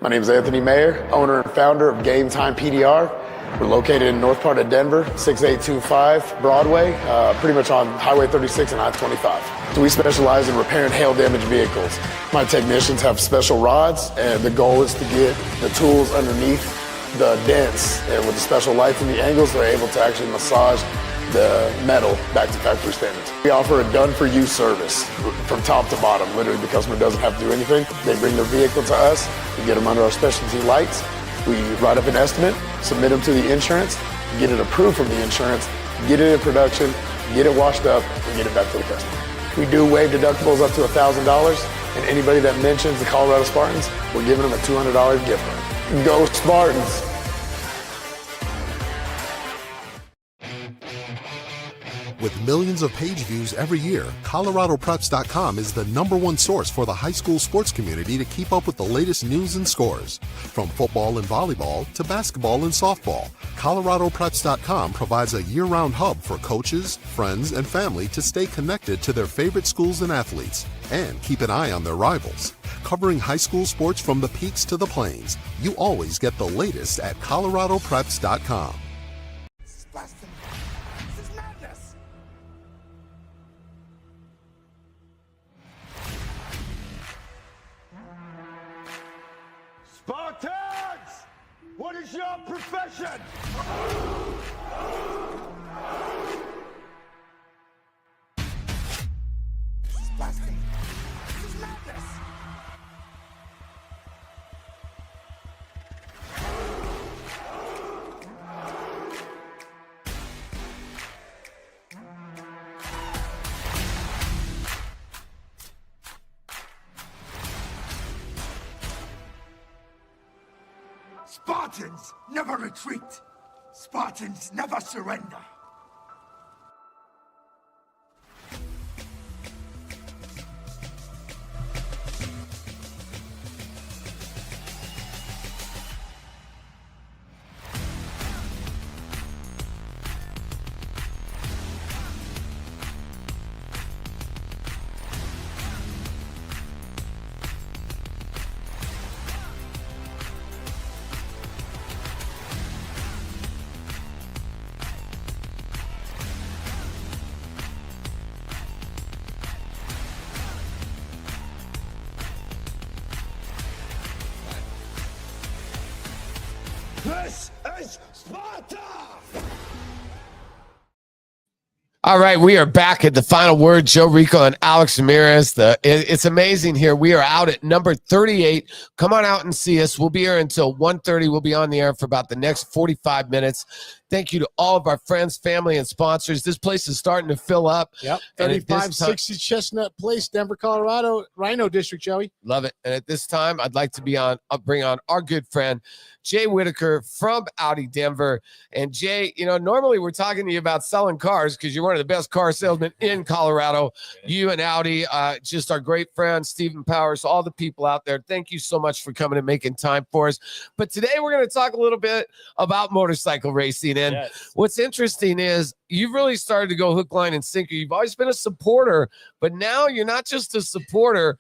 My name is Anthony Mayer, owner and founder of Game Time PDR. We're located in north part of Denver, 6825 Broadway, pretty much on Highway 36 and I-25. So we specialize in repairing hail damaged vehicles. My technicians have special rods, and the goal is to get the tools underneath the dents. And with the special lights and the angles, they're able to actually massage the metal back to factory standards. We offer a done-for-you service from top to bottom. Literally, the customer doesn't have to do anything. They bring their vehicle to us. We get them under our specialty lights. We write up an estimate, submit them to the insurance, get it approved from the insurance, get it in production, get it washed up, and get it back to the customer. We do waive deductibles up to $1,000, and anybody that mentions the Colorado Spartans, we're giving them a $200 gift card. Go Spartans! With millions of page views every year, ColoradoPreps.com is the #1 source for the high school sports community to keep up with the latest news and scores. From football and volleyball to basketball and softball, ColoradoPreps.com provides a year-round hub for coaches, friends, and family to stay connected to their favorite schools and athletes, and keep an eye on their rivals. Covering high school sports from the peaks to the plains, you always get the latest at ColoradoPreps.com. Spartans! What is your profession? Spartans never retreat. Spartans never surrender. This is Sparta! All right, we are back at the final word. Joe Rico and Alex Ramirez. It's amazing here. We are out at number 38. Come on out and see us. We'll be here until 1:30. We'll be on the air for about the next 45 minutes. Thank you to all of our friends, family, and sponsors. This place is starting to fill up. Yep. And at this 3560 Chestnut Place, Denver, Colorado, Rhino District, Joey. Love it. And at this time, I'd like to bring on our good friend, Jay Whitaker from Audi Denver. And Jay, normally we're talking to you about selling cars because you're one of the best car salesmen in Colorado. You and Audi, just our great friends, Stephen Powers, all the people out there. Thank you so much for coming and making time for us. But today we're going to talk a little bit about motorcycle racing. And what's interesting is you've really started to go hook, line, and sinker. You've always been a supporter, but now you're not just a supporter.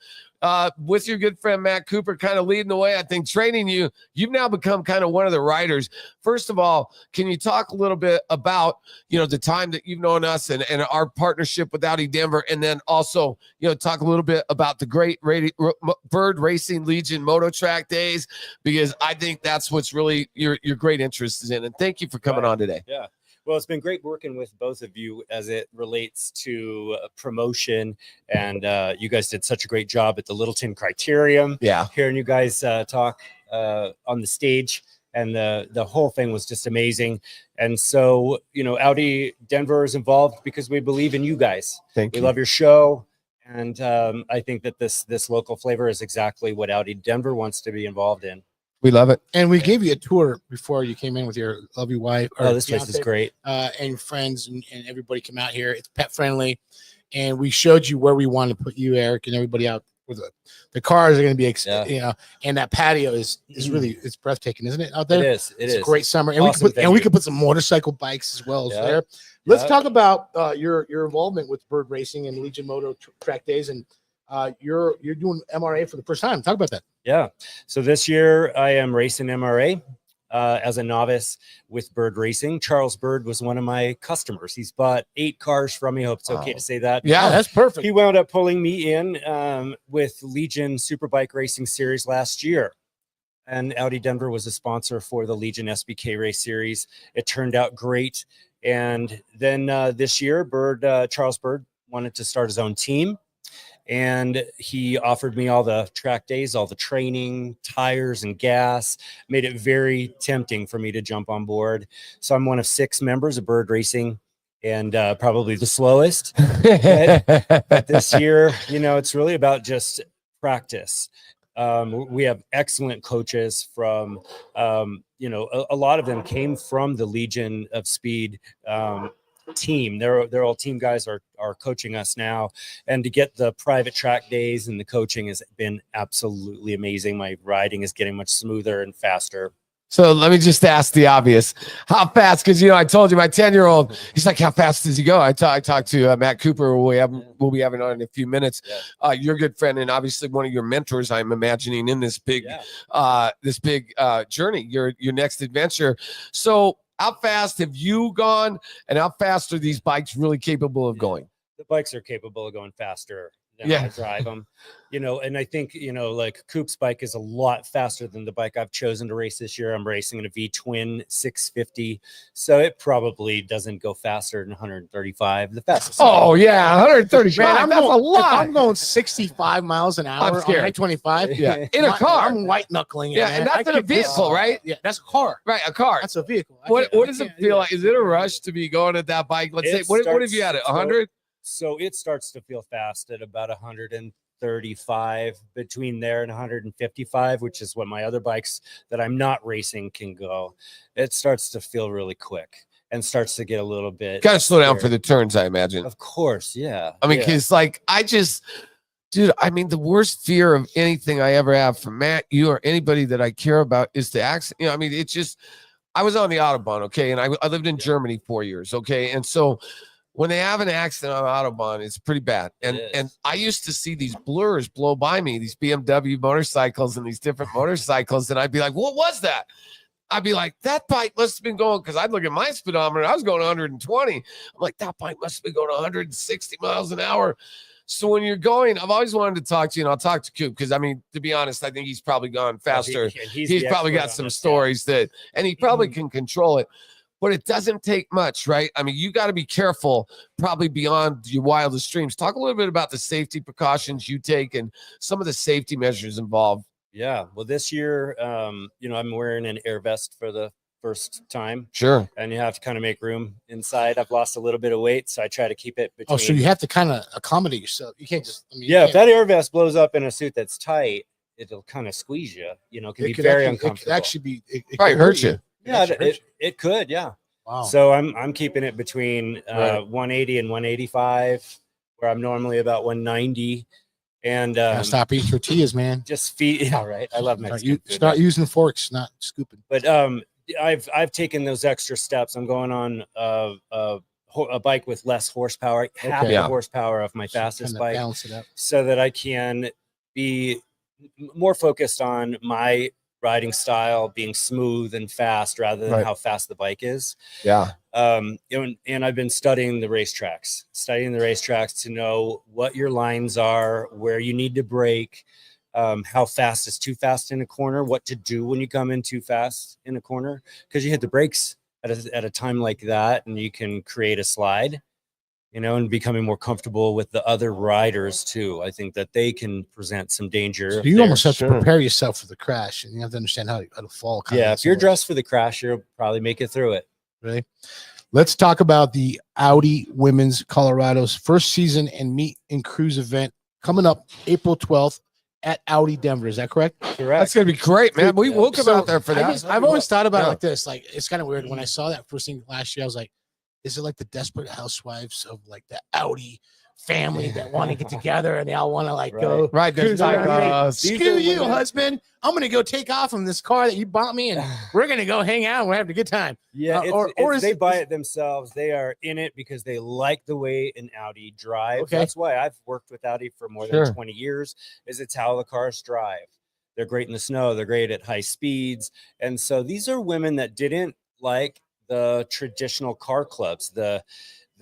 With your good friend Matt Cooper kind of leading the way, I think, training you, you've now become kind of one of the riders. First of all, can you talk a little bit about, the time that you've known us and our partnership with Audi Denver, and then also, talk a little bit about the great Bird Racing Legion Moto Track days, because I think that's what's really your great interest is in. And thank you for coming on today. Yeah. Well, it's been great working with both of you as it relates to promotion, and you guys did such a great job at the Littleton Criterium. Yeah, hearing you guys talk on the stage, and the whole thing was just amazing. And so, Audi Denver is involved because we believe in you guys. We love your show, and I think that this local flavor is exactly what Audi Denver wants to be involved in. We love it. And we gave you a tour before you came in with your lovely wife. This place is great. And friends and everybody come out here. It's pet friendly. And we showed you where we want to put you, Eric, and everybody out. With the cars are going to be, and that patio is really, it's breathtaking, isn't it, out there? It is. It's a great summer. And Awesome we could put some motorcycle bikes as well there. Let's talk about your involvement with Bird Racing and Legion Moto Track Days. And you're doing MRA for the first time. Talk about that. Yeah. So this year I am racing MRA as a novice with Bird Racing. Charles Bird was one of my customers. He's bought 8 cars from me. I hope it's okay to say that. Yeah, that's perfect. He wound up pulling me in with Legion Superbike Racing Series last year. And Audi Denver was a sponsor for the Legion SBK Race Series. It turned out great. And then this year, Charles Bird wanted to start his own team. And he offered me all the track days, all the training, tires, and gas. Made it very tempting for me to jump on board. So I'm one of 6 members of Bird Racing, and probably the slowest. But this year, it's really about just practice. We have excellent coaches from, a lot of them came from the Legion of Speed team. They're all team guys are coaching us now, and to get the private track days and the coaching has been absolutely amazing. My riding is getting much smoother and faster. So let me just ask the obvious: how fast? Because I told you my 10-year-old. He's like, how fast does he go? I talked to Matt Cooper. We'll be having on in a few minutes. Your good friend and obviously one of your mentors. I'm imagining in this big journey, your next adventure. So how fast have you gone, and how fast are these bikes really capable of going? The bikes are capable of going faster than I drive them, and I think, like Coop's bike is a lot faster than the bike I've chosen to race this year. I'm racing in a V-twin 650. So it probably doesn't go faster than 135. The fastest. Oh yeah. 135. Man, that's a lot. I'm going 65 miles an hour on I-25. Yeah. In a car. I'm white knuckling it. Yeah. Man. And that's in a vehicle, right? Yeah. That's a car. Right. A car. That's a vehicle. What does it feel like? Is it a rush to be going at that bike? Let's say, what have you at it? 100? So it starts to feel fast at about 135, between there and 155, which is what my other bikes that I'm not racing can go. It starts to feel really quick and starts to get a little bit. Got to slow down for the turns, I imagine. Of course, yeah. I mean, because dude, the worst fear of anything I ever have from Matt, you, or anybody that I care about is the accident. It's just, I was on the Autobahn, okay, and I lived in Germany 4 years, okay, and so when they have an accident on Autobahn, it's pretty bad. And I used to see these blurs blow by me, these BMW motorcycles and these different motorcycles, and I'd be like, what was that? I'd be like, that bike must have been going, because I'd look at my speedometer, I was going 120. I'm like, that bike must have been going 160 miles an hour. So when you're going, I've always wanted to talk to you, and I'll talk to Coop because I mean, to be honest, I think he's probably gone faster. He's probably got some stories and he probably can control it. But it doesn't take much, right? I mean, you got to be careful, probably beyond your wildest dreams. Talk a little bit about the safety precautions you take and some of the safety measures involved. Yeah. Well, this year, I'm wearing an air vest for the first time. Sure. And you have to kind of make room inside. I've lost a little bit of weight, so I try to keep it between. Oh, so you have to kind of accommodate yourself. You can't just. I mean, if that air vest blows up in a suit that's tight, it'll kind of squeeze you. It can be very uncomfortable. It could actually be. It probably hurt you. Yeah, it could. Yeah. Wow. So I'm keeping it between 180 and 185, where I'm normally about 190. And stop eating tortillas, man. Just feed. Yeah, right. I love Mexican food. Start using forks, not scooping. But I've taken those extra steps. I'm going on a bike with less horsepower, half the horsepower of my fastest bike, balance it out, so that I can be more focused on my riding style being smooth and fast rather than how fast the bike is. Yeah. And I've been studying the racetracks to know what your lines are, where you need to brake, how fast is too fast in a corner, what to do when you come in too fast in a corner, because you hit the brakes at a time like that and you can create a slide, and becoming more comfortable with the other riders too. I think that they can present some danger. So you almost have to prepare yourself for the crash, and you have to understand how to fall. If you're dressed for the crash, you'll probably make it through it. Really? Let's talk about the Audi Women's Colorado's first season and meet and cruise event coming up April 12th at Audi Denver. Is that correct? Correct. That's going to be great, man. We will come out there for that. I've always thought about it like this. Like, it's kind of weird. When I saw that first thing last year, I was like, is it like the Desperate Housewives of like the Audi family that want to get together and they all want to go? Right. There's screw you, husband. I'm going to go take off from this car that you bought me and we're going to go hang out. We're having a good time. Yeah. Or they buy it themselves. They are in it because they like the way an Audi drives. Okay. That's why I've worked with Audi for more than 20 years, is it's how the cars drive. They're great in the snow. They're great at high speeds. And so these are women that didn't like the traditional car clubs, the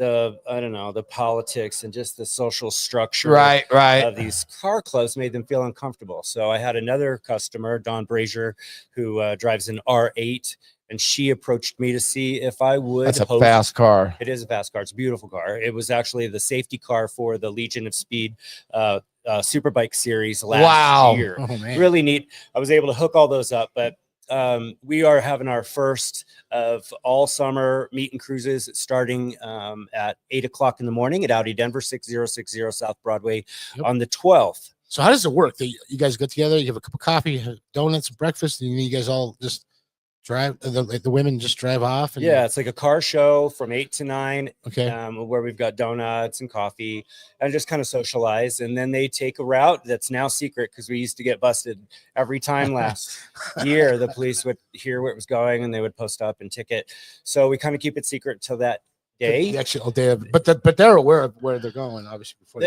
I don't know, the politics and just the social structure of these car clubs made them feel uncomfortable. So I had another customer, Dawn Brazier, who drives an R8, and she approached me to see if I would. That's a fast car. It is a fast car. It's a beautiful car. It was actually the safety car for the Legion of Speed Superbike series last year. Oh, man. Really neat. I was able to hook all those up, but we are having our first of all summer meet and cruises starting at 8:00 in the morning at Audi Denver, 6060 South Broadway on the 12th. So how does it work? You guys get together, you have a cup of coffee, have donuts, breakfast, and you guys all just drive, the women just drive off? And it's like a car show from 8 to 9. Okay. Where we've got donuts and coffee and just kind of socialize. And then they take a route that's now secret, because we used to get busted every time last year. The police would hear where it was going and they would post up and ticket. So we kind of keep it secret till that day. The actual day of, but they're aware of where they're going, obviously. Before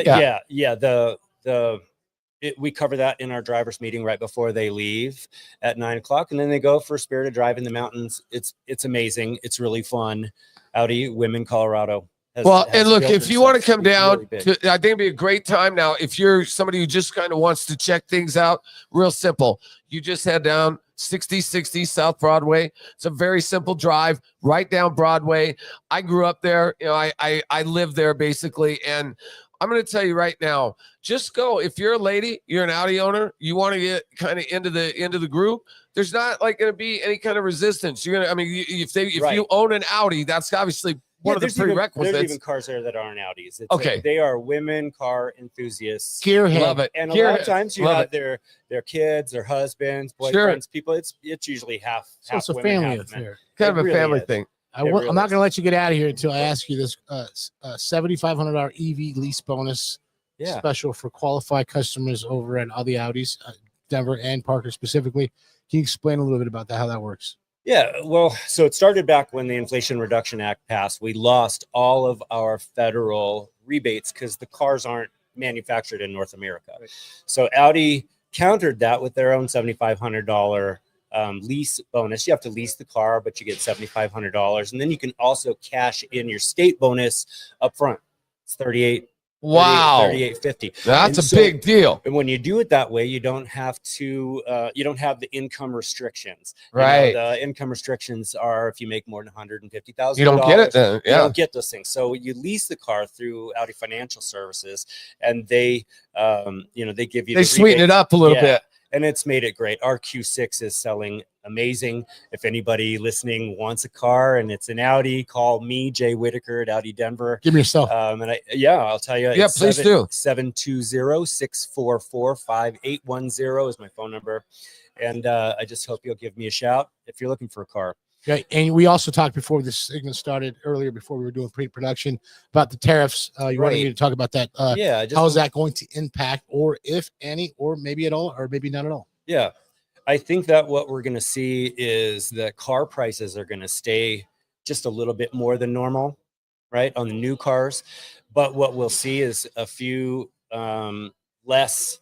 we cover that in our driver's meeting right before they leave at 9:00, and then they go for a spirited drive in the mountains. It's amazing. It's really fun. Audi Women Colorado. And look, if you want to come down, I think it'd be a great time. Now, if you're somebody who just kind of wants to check things out, real simple. You just head down 6060 South Broadway. It's a very simple drive right down Broadway. I grew up there. I live there basically, and I'm going to tell you right now, just go. If you're a lady, you're an Audi owner, you want to get kind of into the group, there's not like going to be any kind of resistance. You're going to, if you own an Audi, that's obviously one of the prerequisites. There's even cars there that aren't Audis. They are women car enthusiasts. Gearhead. Love it. And a lot of times you have their kids, their husbands, boyfriends, people. It's usually half it's a women, family half men. affair. Kind of a family thing. I'm not going to let you get out of here until I ask you this $7,500 EV lease bonus special for qualified customers over at all the Audis, Denver and Parker specifically. Can you explain a little bit about that, how that works? Yeah, well, so it started back when the Inflation Reduction Act passed. We lost all of our federal rebates because the cars aren't manufactured in North America. Right. So Audi countered that with their own $7,500 lease bonus. You have to lease the car, but you get $7,500, and then you can also cash in your state bonus up front. It's $3,800. Wow. 3850. That's And a so- big deal. And when you do it that way, you don't have to, you don't have the income restrictions. Right. The income restrictions are if you make more than $150,000. You don't get it then. You Yeah. don't get those things. So you lease the car through Audi Financial Services, and they, they give you. They the sweeten it rebates. up a little Yeah. bit. And it's made it great. Our Q6 is selling amazing. If anybody listening wants a car and it's an Audi, call me, Jay Whitaker at Audi Denver. Give me your cell. I'll tell you. Yeah, please do. 720-644-5810 is my phone number. And I just hope you'll give me a shout if you're looking for a car. Yeah, and we also talked before this segment started earlier, before we were doing pre-production, about the tariffs. You wanted me to talk about that. How is that going to impact, or if any, or maybe at all, or maybe not at all? Yeah, I think that what we're going to see is that car prices are going to stay just a little bit more than normal, right, on the new cars. But what we'll see is a few less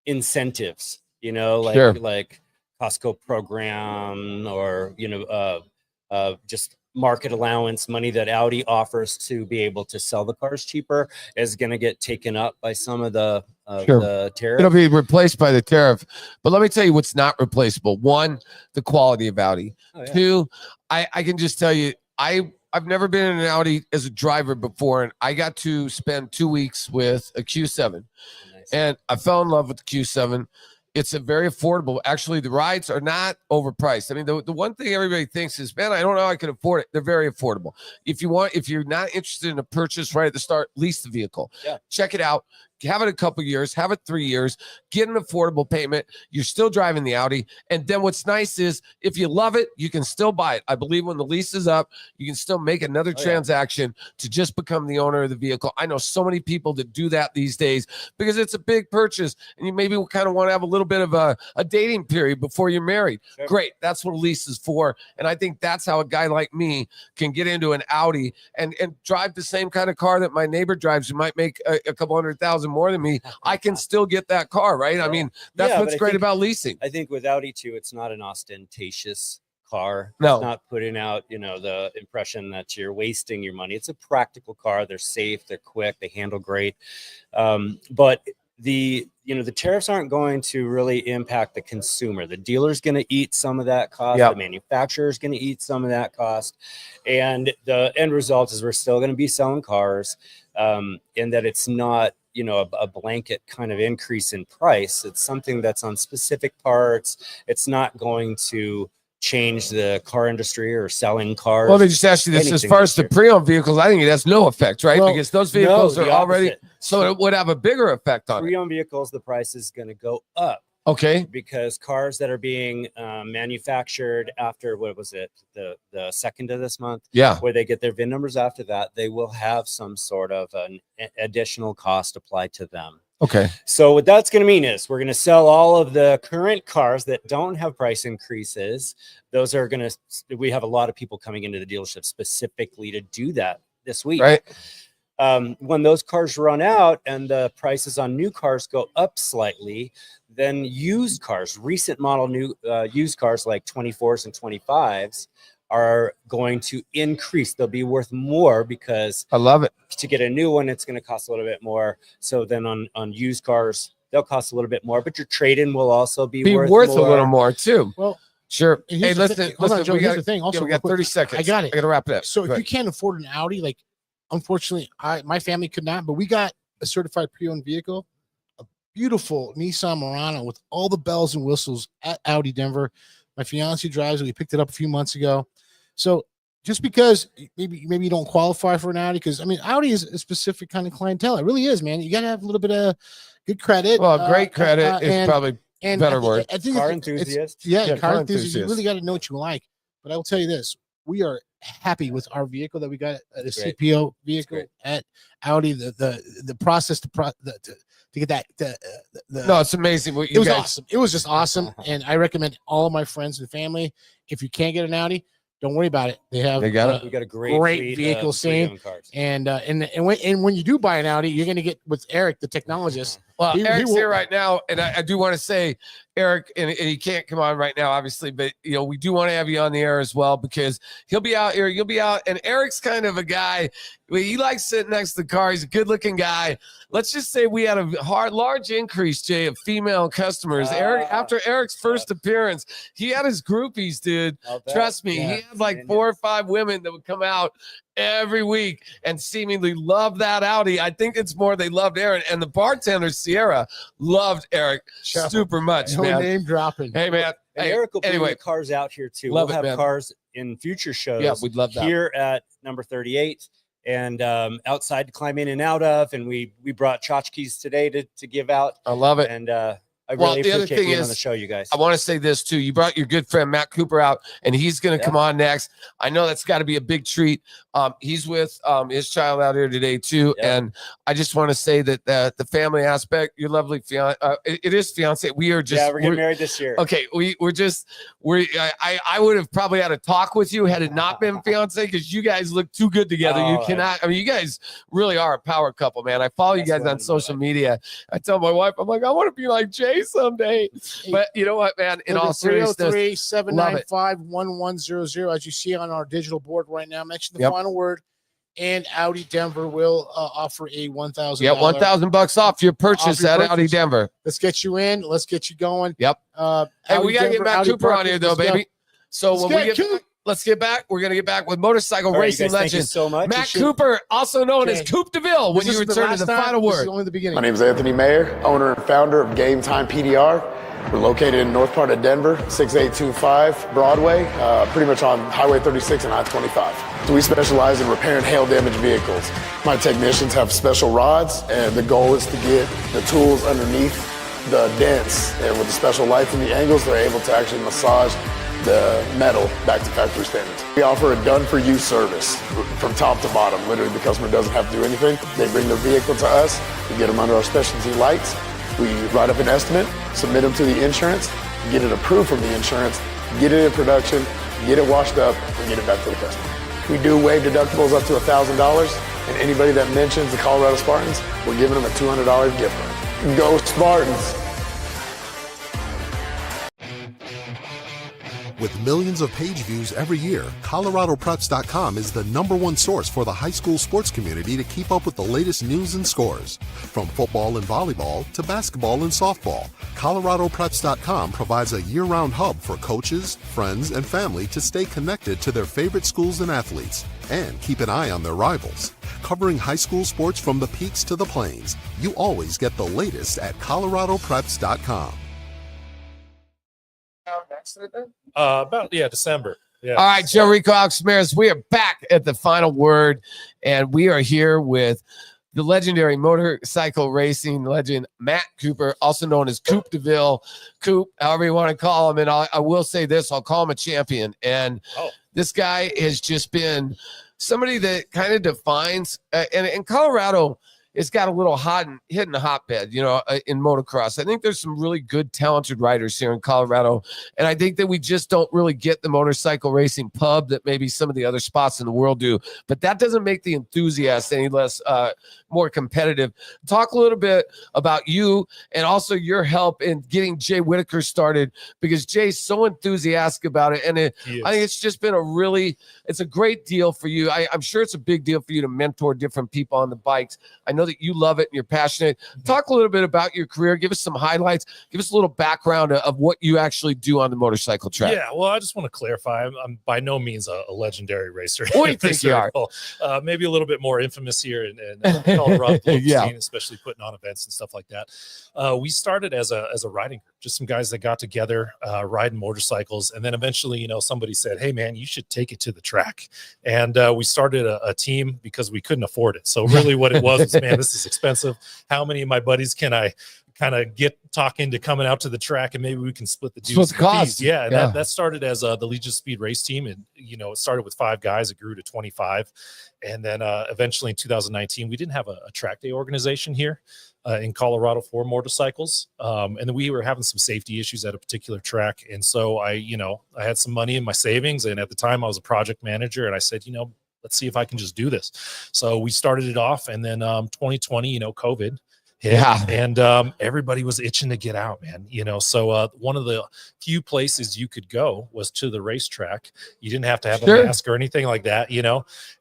incentives, like Costco program, or just market allowance money that Audi offers to be able to sell the cars cheaper is going to get taken up by some of the tariff. It'll be replaced by the tariff. But let me tell you what's not replaceable. One, the quality of Audi. Oh, yeah. Two, I can just tell you, I've never been in an Audi as a driver before, and I got to spend 2 weeks with a Q7. Nice. And I fell in love with the Q7. It's a very affordable. Actually, the rides are not overpriced. I mean, the one thing everybody thinks is, man, I don't know how I can afford it. They're very affordable. If you're not interested in a purchase right at the start, lease the vehicle. Yeah. Check it out. Have it a couple years, have it 3 years, get an affordable payment. You're still driving the Audi. And then what's nice is if you love it, you can still buy it. I believe when the lease is up, you can still make another transaction to just become the owner of the vehicle. I know so many people that do that these days because it's a big purchase and you maybe kind of want to have a little bit of a dating period before you're married. Sure. Great. That's what a lease is for. And I think that's how a guy like me can get into an Audi and drive the same kind of car that my neighbor drives, who might make a couple $100,000 more than me. I can still get that car, right? I mean, that's what's great about leasing. I think with Audi too, it's not an ostentatious car. No. It's not putting out, the impression that you're wasting your money. It's a practical car. They're safe, they're quick, they handle great. But the tariffs aren't going to really impact the consumer. The dealer's going to eat some of that cost. Yep. The manufacturer's going to eat some of that cost. And the end result is we're still going to be selling cars, and that it's not, a blanket kind of increase in price. It's something that's on specific parts. It's not going to change the car industry or selling cars. Well, they just asked you this as far as the pre-owned vehicles. I think it has no effect, right? Well, because those vehicles are already, opposite. so it would have a bigger effect on it. Pre-owned vehicles, the price is going to go up. Okay. Because cars that are being manufactured after, what was it, the 2nd of this month? Yeah. Where they get their VIN numbers after that, they will have some sort of an additional cost applied to them. Okay. So what that's going to mean is we're going to sell all of the current cars that don't have price increases. Those are going to, we have a lot of people coming into the dealership specifically to do that this week. Right. When those cars run out and the prices on new cars go up slightly, then used cars, recent model new used cars like 24s and 25s are going to increase. They'll be worth more because I love it. To get a new one, it's going to cost a little bit more. So then on used cars, they'll cost a little bit more, but your trade-in will also be worth a little more too. Well, sure. and hey, here's the listen, thing. Hold on, Joe, we here's got the thing. Also, we got 30 seconds. I got it. I got to wrap it up. So if you can't afford an Audi, like unfortunately, my family could not, but we got a certified pre-owned vehicle, a beautiful Nissan Murano with all the bells and whistles at Audi Denver. My fiance drives it. We picked it up a few months ago. So just because maybe you don't qualify for an Audi, because I mean Audi is a specific kind of clientele. It really is, man. You got to have a little bit of good credit. Well, great credit is probably better word. I think car enthusiast. Yeah, car enthusiast. You really got to know what you like. But I will tell you this: we are happy with our vehicle that we got, the CPO vehicle at Audi. The process to get that. No, it's amazing. What it was awesome. It was just awesome, and I recommend all of my friends and family. If you can't get an Audi, don't worry about it. They got we got a great vehicle scene, and when you do buy an Audi, you're going to get with Eric, the technologist. Well, Eric's here right now, and I do want to say, Eric, and he can't come on right now, obviously, but we do want to have you on the air as well because he'll be out here. You'll be out, and Eric's kind of a guy. He likes sitting next to the car. He's a good-looking guy. Let's just say we had a large increase, Jay, of female customers. After Eric's first appearance, he had his groupies, dude. Trust me, he had like 4 or 5 women that would come out every week and seemingly love that Audi. I think it's more they loved Eric, and the bartender Sierra loved Eric super much. Man, name dropping. Hey, man. And Hey, Eric will bring anyway, the cars out here too. Love We'll it, have man. cars in future shows. Yeah, we'd love that. Here at number 38 and outside to climb in and out of. And we brought tchotchkes today to give out. I love it. And I really the other appreciate thing being is, on the show, you guys. I want to say this too. You brought your good friend Matt Cooper out, and he's going to come on next. I know that's got to be a big treat. He's with his child out here today too, and I just want to say that the family aspect, your lovely fiance, it is fiance. We are just we're getting married this year. Okay, I would have probably had a talk with you had it not been fiance because you guys look too good together. You cannot. I mean, you guys really are a power couple, man. I follow you guys on social media. I tell my wife, I'm like, I want to be like Jay someday. But you know what, man? In all seriousness, 303-795-1100. As you see on our digital board right now, mention the final word, and Audi Denver will offer a $1,000. Yeah, $1,000 off your purchase at Audi Denver. Let's get you in. Let's get you going. Yep. Hey, we gotta get Matt Cooper on here though, baby. So when we get let's get back. We're gonna get back with motorcycle racing legend. Thank you so much. Matt Cooper, also known as Coupe DeVille, when you return to the final word. Only the beginning. My name is Anthony Mayer, owner and founder of Game Time PDR. We're located in north part of Denver, 6825 Broadway, pretty much on Highway 36 and I-25. So we specialize in repair and hail damaged vehicles. My technicians have special rods, and the goal is to get the tools underneath the dents. And with the special lights and the angles, they're able to actually massage the metal back to factory standards. We offer a done-for-you service from top to bottom. Literally, the customer doesn't have to do anything. They bring their vehicle to us. We get them under our specialty lights. We write up an estimate, submit them to the insurance, get it approved from the insurance, get it in production, get it washed up, and get it back to the customer. We do waive deductibles up to $1,000, and anybody that mentions the Colorado Spartans, we're giving them a $200 gift card. Go Spartans! With millions of page views every year, ColoradoPreps.com is the #1 source for the high school sports community to keep up with the latest news and scores. From football and volleyball to basketball and softball, ColoradoPreps.com provides a year-round hub for coaches, friends, and family to stay connected to their favorite schools and athletes, and keep an eye on their rivals. Covering high school sports from the peaks to the plains, you always get the latest at ColoradoPreps.com. December. Yeah. All right, Joe Rico, Alex Ramirez. We are back at the final word, and we are here with the legendary motorcycle racing legend Matt Cooper, also known as Coupe DeVille. Coupe, however you want to call him. And I will say this: I'll call him a champion. And this guy has just been somebody that kind of defines. And in Colorado, it's got a little hitting the hotbed, in motocross. I think there's some really good, talented riders here in Colorado. And I think that we just don't really get the motorcycle racing pub that maybe some of the other spots in the world do. But that doesn't make the enthusiasts any less more competitive. Talk a little bit about you and also your help in getting Jay Whitaker started, because Jay's so enthusiastic about it. And I think it's just been it's a great deal for you. I'm sure it's a big deal for you to mentor different people on the bikes. I know that you love it and you're passionate. Talk a little bit about your career. Give us some highlights. Give us a little background of what you actually do on the motorcycle track. Yeah, well, I just want to clarify. I'm by no means a legendary racer. What do you think you are? Maybe a little bit more infamous here in Colorado, scene, especially putting on events and stuff like that. We started as a riding group, just some guys that got together, riding motorcycles, and then eventually, somebody said, "Hey, man, you should take it to the track." And we started a team because we couldn't afford it. So really, what it was, man, this is expensive. How many of my buddies can I kind of get talking to coming out to the track, and maybe we can split the dues? Cost. Yeah, that started as the Legion Speed race team, and it started with 5 guys. It grew to 25, and then eventually in 2019, we didn't have a track day organization here in Colorado for motorcycles, and then we were having some safety issues at a particular track, and so I had some money in my savings, and at the time I was a project manager, and I said, let's see if I can just do this. So we started it off, and then 2020, COVID hit. Yeah. And everybody was itching to get out, man. So one of the few places you could go was to the racetrack. You didn't have to have a mask or anything like that,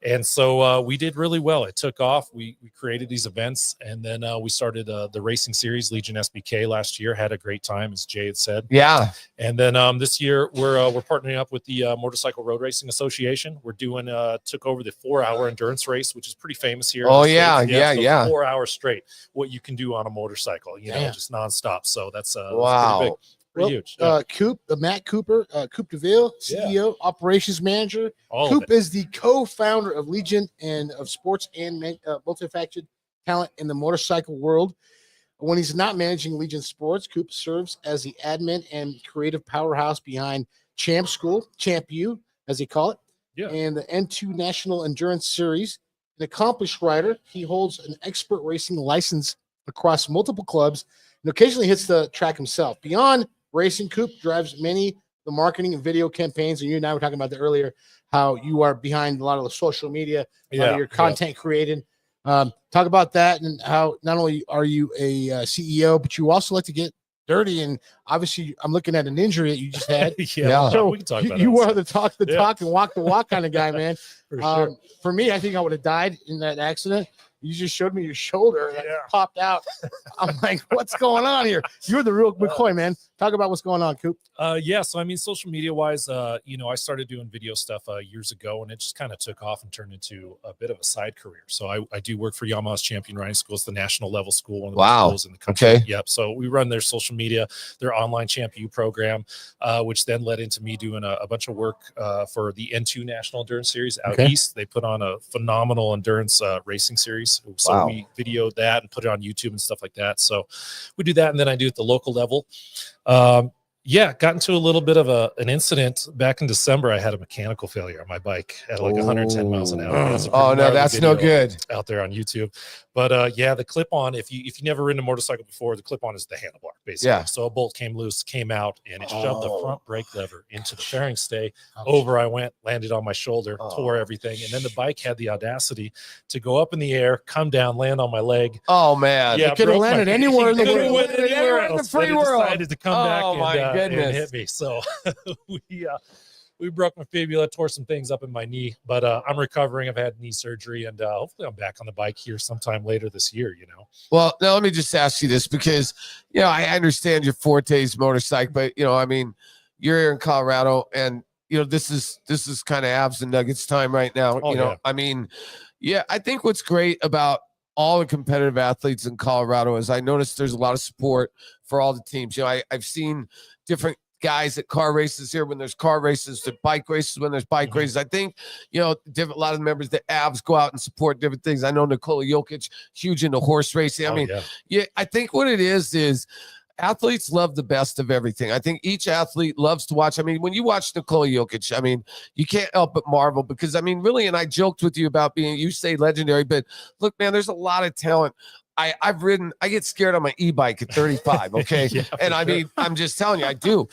And so we did really well. It took off. We created these events, and then we started the racing series, Legion SBK, last year. Had a great time, as Jay had said. Yeah. And then this year we're partnering up with the Motorcycle Road Racing Association. We're doing took over the 4-hour endurance race, which is pretty famous here. Oh, in the yeah. States. Yeah. 4 hours straight, what you can do on a motorcycle, just nonstop. So that's wow. pretty big. Pretty huge. Coop, Matt Cooper, Coop DeVille, CEO, operations manager. Coop is the co-founder of Legion and of sports and multifaceted talent in the motorcycle world. When he's not managing Legion Sports, Coop serves as the admin and creative powerhouse behind Champ School, Champ U, as they call it, and the N2 National Endurance Series. An accomplished rider, he holds an expert racing license across multiple clubs and occasionally hits the track himself. Beyond racing, Coop drives many of the marketing and video campaigns, and you and I were talking about that earlier, how you are behind a lot of the social media, your content created. Talk about that and how not only are you a CEO, but you also like to get dirty. And obviously, I'm looking at an injury that you just had. So we can talk about you are the talk the talk and walk the walk kind of guy, man. For sure. For me, I think I would have died in that accident. You just showed me your shoulder that popped out. I'm like, what's going on here? You're the real McCoy, man. Talk about what's going on, Coop. So I mean, social media wise, I started doing video stuff years ago, and it just kind of took off and turned into a bit of a side career. So I do work for Yamaha's Champion Riding School. It's the national level school, one of the schools in the country. Okay. Yep. So we run their social media, their online Champ U program, which then led into me doing a bunch of work for the N2 National Endurance Series out east. They put on a phenomenal endurance racing series. So we videoed that and put it on YouTube and stuff like that. So we do that, and then I do at the local level. Got into a little bit of an incident back in December. I had a mechanical failure on my bike at like 110 miles an hour. Oh no, that's no good. Out there on YouTube. But the clip-on, if you never ridden a motorcycle before, the clip-on is the handlebar, basically. Yeah. So a bolt came loose, came out, and it shoved the front brake lever into the fairing stay. Over I went, landed on my shoulder, tore everything. And then the bike had the audacity to go up in the air, come down, land on my leg. Oh man. It could have landed anywhere in the world. Anywhere in the free world. Decided to come back and hit me. So we broke my fibula, tore some things up in my knee, but I'm recovering. I've had knee surgery, and hopefully I'm back on the bike here sometime later this year, Well, now let me just ask you this, because, I understand your forte's motorcycle, but, I mean, you're here in Colorado, and, this is kind of abs and nuggets time right now. I mean, I think what's great about all the competitive athletes in Colorado is I noticed there's a lot of support for all the teams. I've seen different guys at car races here when there's car races, to bike races when there's bike races. I think, a lot of the members that Avs go out and support different things. I know Nikola Jokic, huge into horse racing. I mean, I think what it is athletes love the best of everything. I think each athlete loves to watch. I mean, when you watch Nikola Jokic, I mean, you can't help but marvel, because, I mean, really, and I joked with you about you say legendary, but look, man, there's a lot of talent. I get scared on my e-bike at 35. Okay. And I mean, I'm just telling you, I do.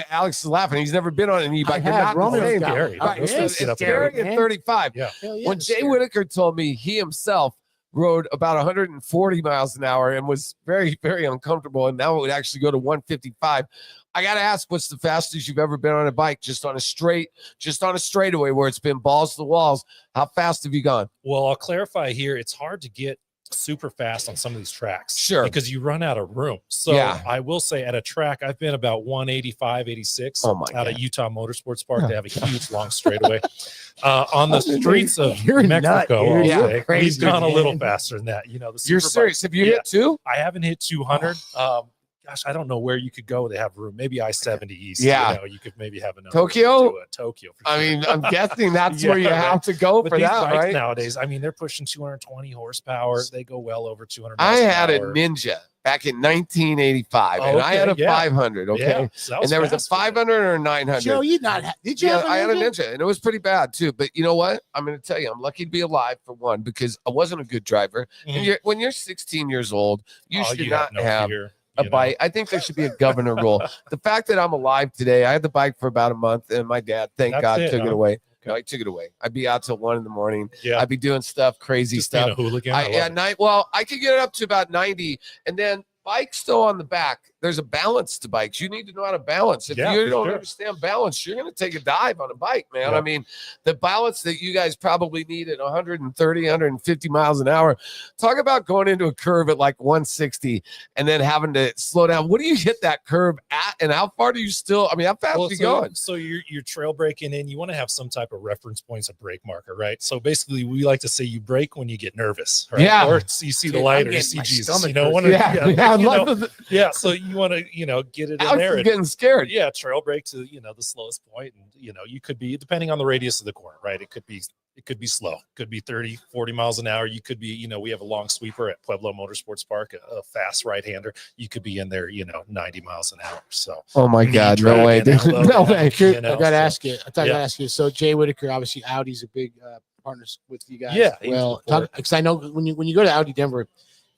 Alex is laughing. He's never been on an e-bike. Romain It's scary at 35. When Jay Whitaker told me he himself rode about 140 miles an hour and was very, very uncomfortable, and now it would actually go to 155. I got to ask, what's the fastest you've ever been on a bike, just on a straightaway where it's been balls to the walls? How fast have you gone? Well, I'll clarify here. It's hard to get super fast on some of these tracks, because you run out of room. So I will say, at a track, I've been about 185, 86 out of Utah Motorsports Park. They have a huge long straightaway. On the streets of Mexico, we've gone a little faster than that. You're serious? Have you hit 2? I haven't hit 200. Gosh, I don't know where you could go. They have room. Maybe I-70 East. You could maybe have another Tokyo. Tokyo. I mean, I'm guessing that's where you have to go for that, right? Nowadays, I mean, they're pushing 220 horsepower. They go well over 200. I had a Ninja back in 1985, and I had a 500. Okay, and there was a 500 or a 900. Joe, did you? I had a Ninja, and it was pretty bad too. But you know what? I'm going to tell you, I'm lucky to be alive, for one, because I wasn't a good driver. And when you're 16 years old, you should not have a bike. I think there should be a governor rule. The fact that I'm alive today, I had the bike for about a month, and my dad, thank God, took it away. No, I took it away. I'd be out till 1 a.m. Yeah. I'd be doing stuff, crazy Just stuff. being a hooligan. I love At it. night, well, I could get it up to about 90, and then bikes still on the back. There's a balance to bikes. You need to know how to balance. If Yeah, you for don't sure. understand balance, you're going to take a dive on a bike, man. Yeah. I mean, the balance that you guys probably need at 130, 150 miles an hour. Talk about going into a curve at like 160 and then having to slow down. What do you hit that curve at, and how far do you still? I mean, how fast are you going? So you're trail braking in. You want to have some type of reference points, a brake marker, right? So basically, we like to say you brake when you get nervous, right? Yeah. Or you see the light, or you see Jesus. You know, one of Yeah. So you want to, get it in Alex there. is and- getting scared. Yeah, trail brake to the slowest point, and you could be, depending on the radius of the corner, right? It could be slow, it could be 30, 40 miles an hour. You could be, we have a long sweeper at Pueblo Motorsports Park, a fast right-hander. You could be in there, 90 miles an hour. So Oh my knee God, no way, dragging, dude. elbow No way. dragging, I gotta ask you. I thought I Yeah. gotta ask you. So Jay Whitaker, obviously Audi's a big partners with you guys. Yeah, he's Well, before. because I know when you go to Audi Denver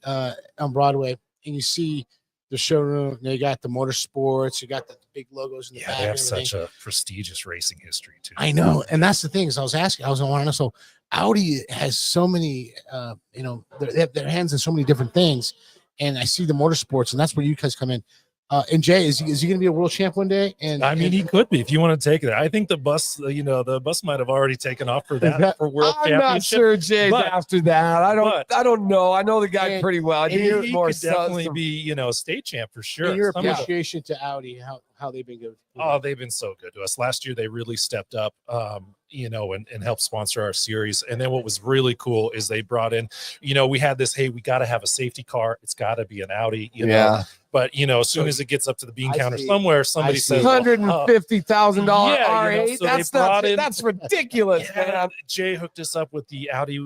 on Broadway and you see the showroom, they got the motorsports, you got the big logos in the Yeah, back. they have and everything. such a prestigious racing history too. I know, and that's the thing. Is I was wanting to know. So Audi has so many, they have their hands in so many different things, and I see the motorsports, and that's where you guys come in. And Jay, is he going to be a world champ one day? And I mean, he could be if you want to take it. I think the bus, the bus might have already taken off for that for world I'm not championship. sure Jay's but- after that. I don't know. I know the guy And- pretty well. I He, do he more could definitely stuff. be, state champ for sure. and your Some of the- appreciation to Audi, how they've been good. Oh, they've been so good to us. Last year, they really stepped up, and helped sponsor our series. And then what was really cool is they brought in, we had this, hey, we got to have a safety car. It's got to be an Audi, Yeah. But, as soon as it gets up to the bean I counter see. somewhere, somebody see. says, $150,000 Yeah, R8. so they That's brought in- that's ridiculous, Yeah, man. Jay hooked us up with the Audi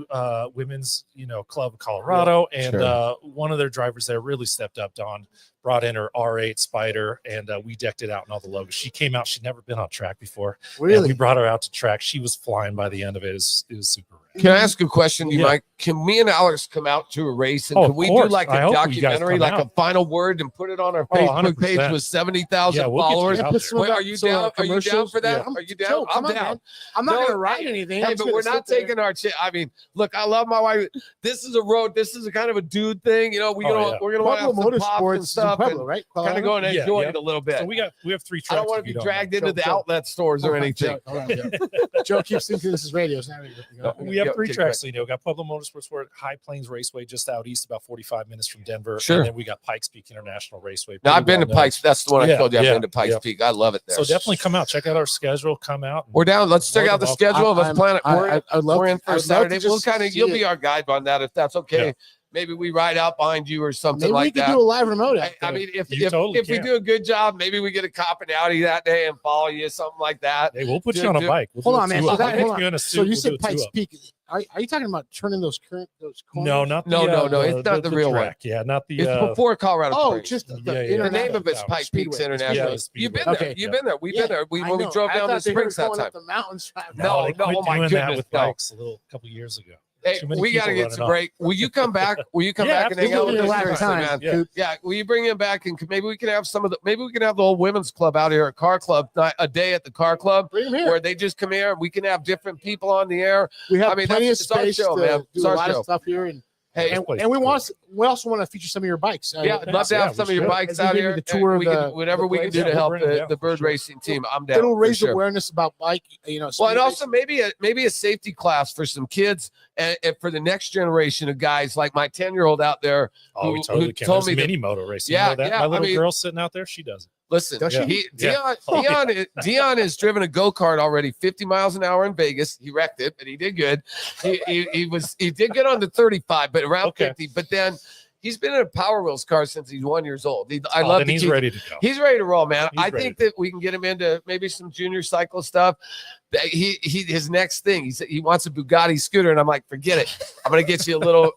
women's, club of Colorado, and sure. one of their drivers there really stepped up. Dawn brought in her R8 Spider, and we decked it out in all the logos. She came out; she'd never been on track before. And we Really? brought her out to track. She was flying by the end of it. It was super rad. Can I ask a question, Yeah. Mike? Can me and Alex come out to a race and Oh, can of we do course. like I a hope you guys documentary, come like out. a final word, and put it on our Oh, Facebook page 100%. with 70,000 Yeah, we'll get you followers? out there. Wait, are you down? Are you down commercials? for that? Yeah. Are you down? Joe, I'm come on, down. man. I'm not No, going to write anything. Hey, I'm just but we're gonna not sit there. taking our chance. I mean, look, I love my wife. This is a road. This is a kind of a dude thing. We're gonna want to have Pueblo some pops Motorsports and is in stuff, Pueblo, and right? kind of go and Yeah, enjoy yeah. it a little bit. So we have 3 tracks. I don't want if to you be know. dragged into the Joe. outlet stores or anything. Joe, hold on, Joe keeps thinking this is radio. It's not radio. We have Go, 3 okay, tracks. So, we got Pueblo Motorsports. We're at High Plains Raceway, just out east, about 45 minutes from Denver. Sure. And then we got Pikes Peak International Raceway. Now I've pretty been to well known. Pikes. That's the one I Yeah, told you. I've yeah, been to Pikes yeah. Peak. I love it there. So definitely come out, check out our schedule, come out. We're down. Let's check More out the than schedule. Let's I'm- plan it. I'd love We're to- in for I'd love to Saturday. We'll just kind of. see You'll it. be our guide on that if that's okay. Yeah. Maybe we ride out behind you or something Maybe we like could that. do a live remote. I mean, if You totally we can. do a good job, maybe we get a cop and Audi that day and follow you, something like that. Hey, we'll put Dude, you on a dude. bike. We'll Hold do on, a man. two- So that- I'll hold put on. you in a So suit. you We'll said do a Pikes two-up. Peak. Are you talking about turning those corners? No, not the, No, it's not the real one. track. Yeah, not the. It's before Colorado Oh, Springs. just Yeah, the, yeah. The international- name of it's Yeah, Pike Speedway. Peaks Yeah, International. the You've been Speedway. there. Okay. You've been there. We've Yeah, been there. When I we know. drove I down to thought they were Springs that going time. up the mountains. No, they no, quit oh my doing that goodness, with no. bikes a couple years ago. Hey, Too many we got to people get running some off. break. Will you come back? Will you come Yeah, back and hang out with absolutely. us? Last Seriously, time. man? Yeah. Yeah, will you bring him back and maybe we can have maybe we can have the whole women's club out here at Car Club a day at the Car Club Bring 'em here. where they just come here and we can have different people on the air. We have I mean, plenty of it's our space show, to man. It's do a our lot show. of stuff here, and Hey, place and we is also want to feature some of your bikes. yeah, I'd love to Yeah, have some of we your should. bikes Maybe out give you here. the tour and of we the- can, whatever the we can place. do Yeah, to we'll help bring 'em the down, for bird sure. racing team. I'm down. It'll for raise sure. awareness about bike. Well, and speed also maybe a safety class for some kids and for the next generation of guys like my 10-year-old out there. Oh, we who totally can. told There's me that- mini moto racing. Yeah, You know that? yeah, My I little mean- girl sitting out there, she does it. Listen, Does she? Dion has driven a go-kart already 50 miles an hour in Vegas. He wrecked it, but he did good. He did good on the 35, but around Okay. 50. But then he's been in a Power Wheels car since he's 1 year old. I love Then the he's kid. ready to go. He's ready to roll, man. He's I ready think to that we can get him into maybe some junior cycle stuff. His next thing, he said he wants a Bugatti scooter, and I'm like, forget it. I'm gonna get you a little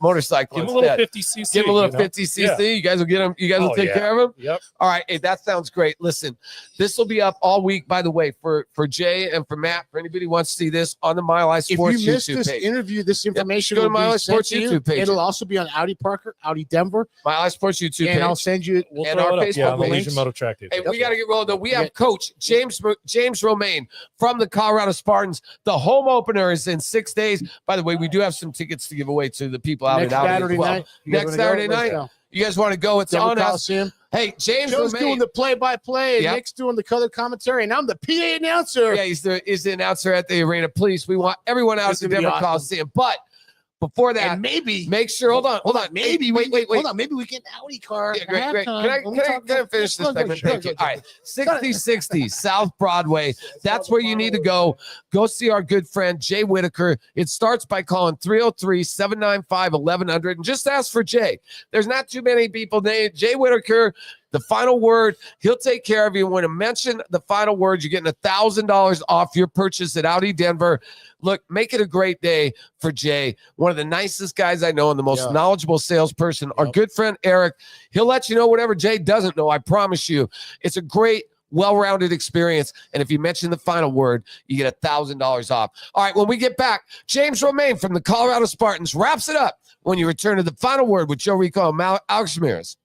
motorcycle Give him a little instead. 50cc. Give him a little you know? 50cc. Yeah. You guys will get him. You guys will Oh, take yeah. care of him. Yep. All right. Hey, that sounds great. Listen, this will be up all week, by the way, for Jay and for Matt. For anybody who wants to see this on the Mile High If Sports you missed YouTube this page. interview, this information Go to will my be Sports sent to you. YouTube page. It'll also be on Audi Parker, Audi Denver, Mile High Sports YouTube and I'll page. send you. We'll And throw our it up. Facebook Yeah, on the links. Asian Moto Track. Hey, we got to get rolling. Though. We have Coach James Romain from from the Colorado Spartans. The home opener is in 6 days. By the way, we do have some tickets to give away to the people out Next in Audi Saturday as well. night. You guys Next wanna go? Saturday Let's night. go. You guys want to go? It's Denver on us. Coliseum. Hey, James Joe's Romain. doing the play-by-play, and Yep. Nick's doing the color commentary, and I'm the PA announcer. Yeah, he's the announcer at the arena. Please, we want everyone out at It's the gonna be Denver awesome. Coliseum. But before that, And maybe make sure. Hold on. maybe wait. hold on. Maybe we get an Audi car. Yeah, at great. halftime Can I, when we can I, talk can I about- finish this Go, go, segment? sure, Thank you. go, All go. right. 6060 South Broadway. That's where you need to go. Go see our good friend, Jay Whitaker. It starts by calling 303-795-1100 and just ask for Jay. There's not too many people named Jay Whitaker. The final word, he'll take care of you. When I mention the final word, you're getting $1,000 off your purchase at Audi Denver. Look, make it a great day for Jay. One of the nicest guys I know and the most knowledgeable salesperson. Our good friend Eric, he'll let you know whatever Jay doesn't know. I promise you. It's a great, well-rounded experience. And if you mention the final word, you get $1,000 off. All right, when we get back, James Romain from the Colorado Spartans wraps it up when you return to the final word with Joe Rico and Alex Ramirez.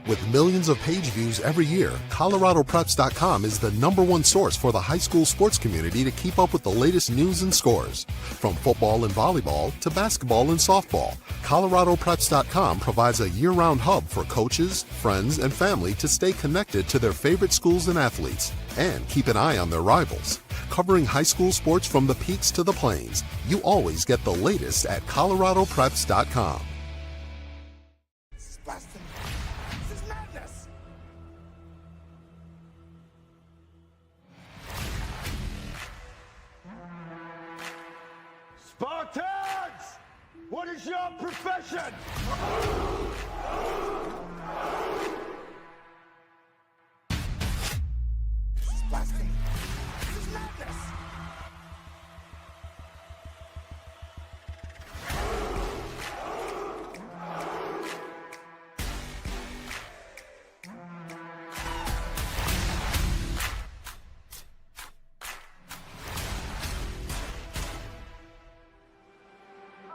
With millions of page views every year, ColoradoPreps.com is the #1 source for the high school sports community to keep up with the latest news and scores. From football and volleyball to basketball and softball, ColoradoPreps.com provides a year-round hub for coaches, friends, and family to stay connected to their favorite schools and athletes, and keep an eye on their rivals. Covering high school sports from the peaks to the plains, you always get the latest at ColoradoPreps.com. Spartans! What is your profession?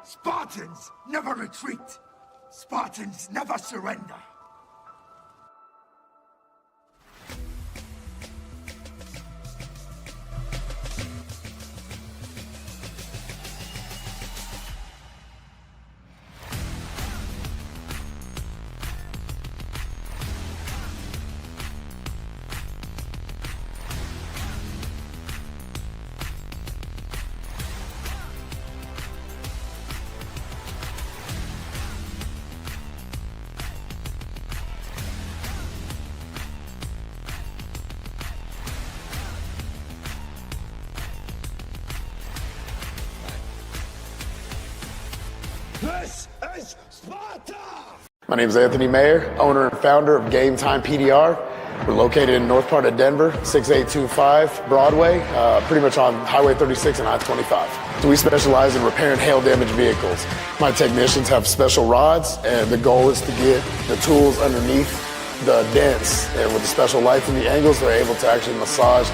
Spartans never retreat. Spartans never surrender. This is Sparta! My name is Anthony Mayer, owner and founder of Game Time PDR. We're located in north part of Denver, 6825 Broadway, pretty much on Highway 36 and I-25. So we specialize in repairing hail damaged vehicles. My technicians have special rods, and the goal is to get the tools underneath the dents. And with the special lights and the angles, they're able to actually massage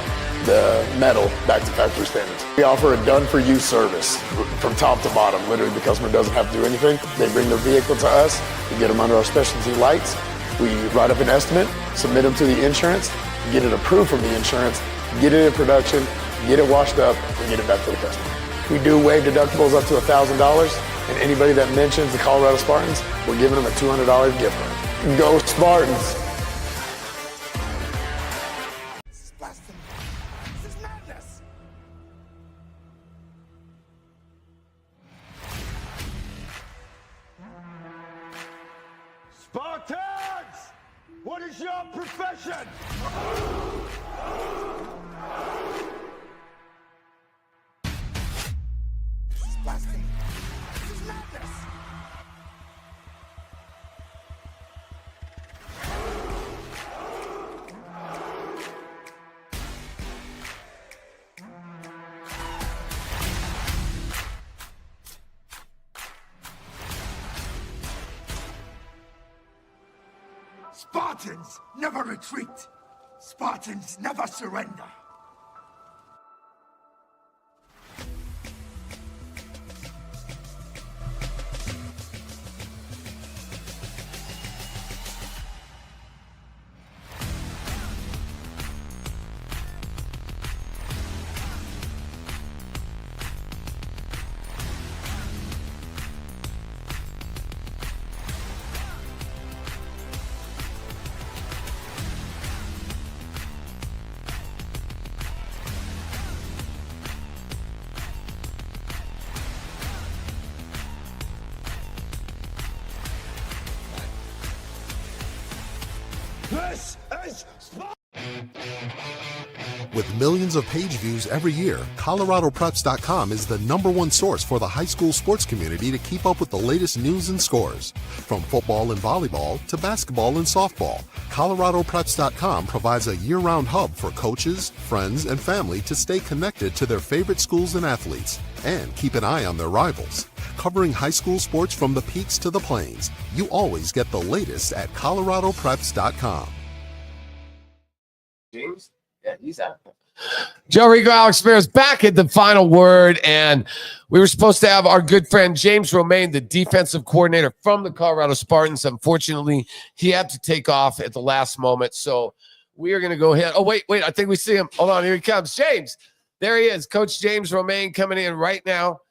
the metal back to factory standards. We offer a done-for-you service from top to bottom. Literally, the customer doesn't have to do anything. They bring their vehicle to us. We get them under our specialty lights. We write up an estimate, submit them to the insurance, get it approved from the insurance, get it in production, get it washed up, and get it back to the customer. We do waive deductibles up to $1,000, and anybody that mentions the Colorado Spartans, we're giving them a $200 gift card. Go Spartans! Spartans! What is your profession? Spartans never retreat. Spartans never surrender. because With millions of page views every year, ColoradoPreps.com is the #1 source for the high school sports community to keep up with the latest news and scores. From football and volleyball to basketball and softball, ColoradoPreps.com provides a year-round hub for coaches, friends, and family to stay connected to their favorite schools and athletes, and keep an eye on their rivals. Covering high school sports from the peaks to the plains, you always get the latest at ColoradoPreps.com. James? Yeah, he's out. Joe Rico, Alex Ramirez back at the final word. And we were supposed to have our good friend James Romain, the defensive coordinator from the Colorado Spartans. Unfortunately, he had to take off at the last moment. So we are going to go ahead. Oh, wait. I think we see him. Hold on. Here he comes. James. There he is. Coach James Romain coming in right now.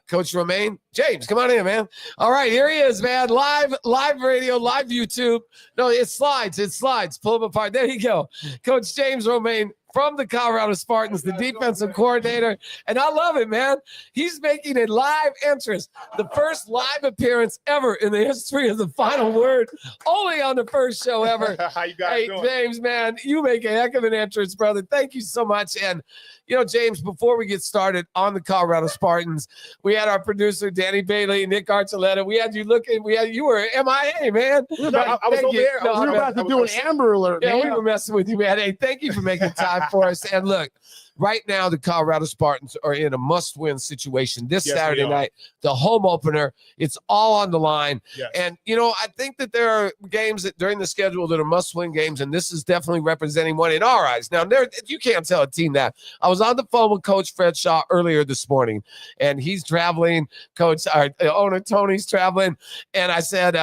Coach Romain, James, come on in, man. All right, here he is, man. Live radio, live YouTube. No, it slides. Pull him apart. There you go. Coach James Romain from the Colorado Spartans, the defensive coordinator. And I love it, man. He's making a live entrance, the first live appearance ever in the history of the final word, only on the first show ever. How you guys doing? James, man, you make a heck of an entrance, brother. Thank you so much. And, you know, James, before we get started on the Colorado Spartans, we had our producer, Danny Bailey, Nick Archuleta. We had you looking. You were MIA, man. I was over there. We were about to do an Amber Alert. Yeah, man. we were messing with you, man. Hey, thank you for making time for us. And look, right now, the Colorado Spartans are in a must-win situation this Saturday night. The home opener. It's all on the line. Yes. And, you know, I think that there are games that during the schedule that are must-win games, and this is definitely representing one in our eyes. Now, you can't tell a team that. I was on the phone with Coach Fred Shaw earlier this morning, and he's traveling. Our owner Tony's traveling. And I said,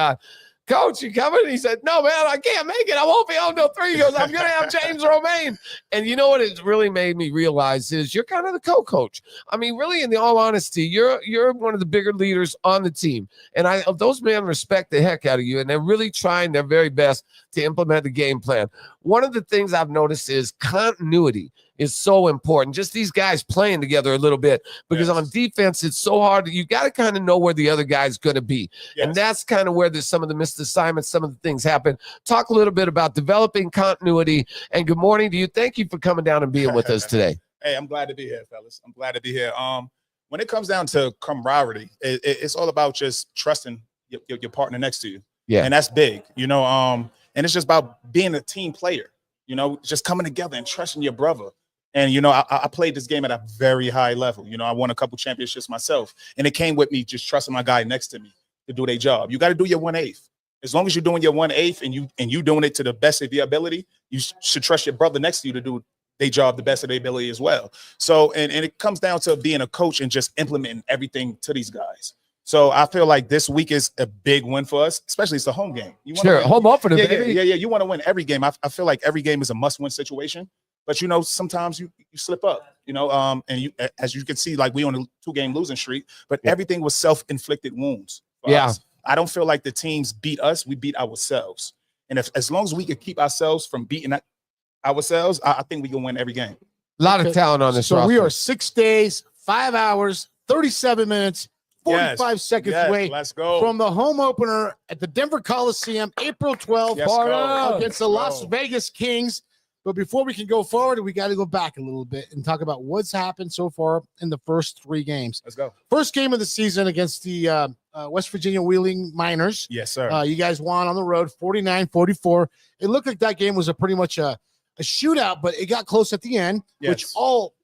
Coach, you coming? And he said, no, man, I can't make it. I won't be home till 3. He goes, I'm going to have James Romain. And you know what it really made me realize is you're kind of the co-coach. I mean, really, in all honesty, you're one of the bigger leaders on the team. And those men respect the heck out of you, and they're really trying their very best to implement the game plan. One of the things I've noticed is continuity is so important. Just these guys playing together a little bit, because on defense, it's so hard. You got to kind of know where the other guy's going to be. Yes. And that's kind of where there's some of the missed assignments, some of the things happen. Talk a little bit about developing continuity, and good morning to you. Thank you for coming down and being with us today. Hey, I'm glad to be here, fellas. I'm glad to be here. When it comes down to camaraderie, it's all about just trusting your partner next to you. Yeah. And that's big, you know, and it's just about being a team player, you know, just coming together and trusting your brother. And, you know, I played this game at a very high level. You know, I won a couple championships myself, and it came with me just trusting my guy next to me to do their job. You got to do your 1/8. As long as you're doing your 1/8 and you doing it to the best of your ability, you should trust your brother next to you to do their job the best of their ability as well. So, and it comes down to being a coach and just implementing everything to these guys. So I feel like this week is a big win for us, especially it's a home game. Home opener, baby. Yeah. You want to win every game. I feel like every game is a must-win situation. But, you know, sometimes you slip up, you know, and you, as you can see, like we on a 2-game losing streak, but everything was self-inflicted wounds for us. I don't feel like the teams beat us. We beat ourselves. And as long as we can keep ourselves from beating ourselves, I think we can win every game. A lot of talent on this roster. So we are 6 days, 5 hours, 37 minutes, 45 seconds away let's go. from the home opener at the Denver Coliseum, April 12th, against the Las Vegas Kings. But before we can go forward, we got to go back a little bit and talk about what's happened so far in the first 3 games. Let's go. First game of the season against the West Virginia Wheeling Miners. Yes, sir. You guys won on the road 49-44. It looked like that game was pretty much a shootout, but it got close at the end, which all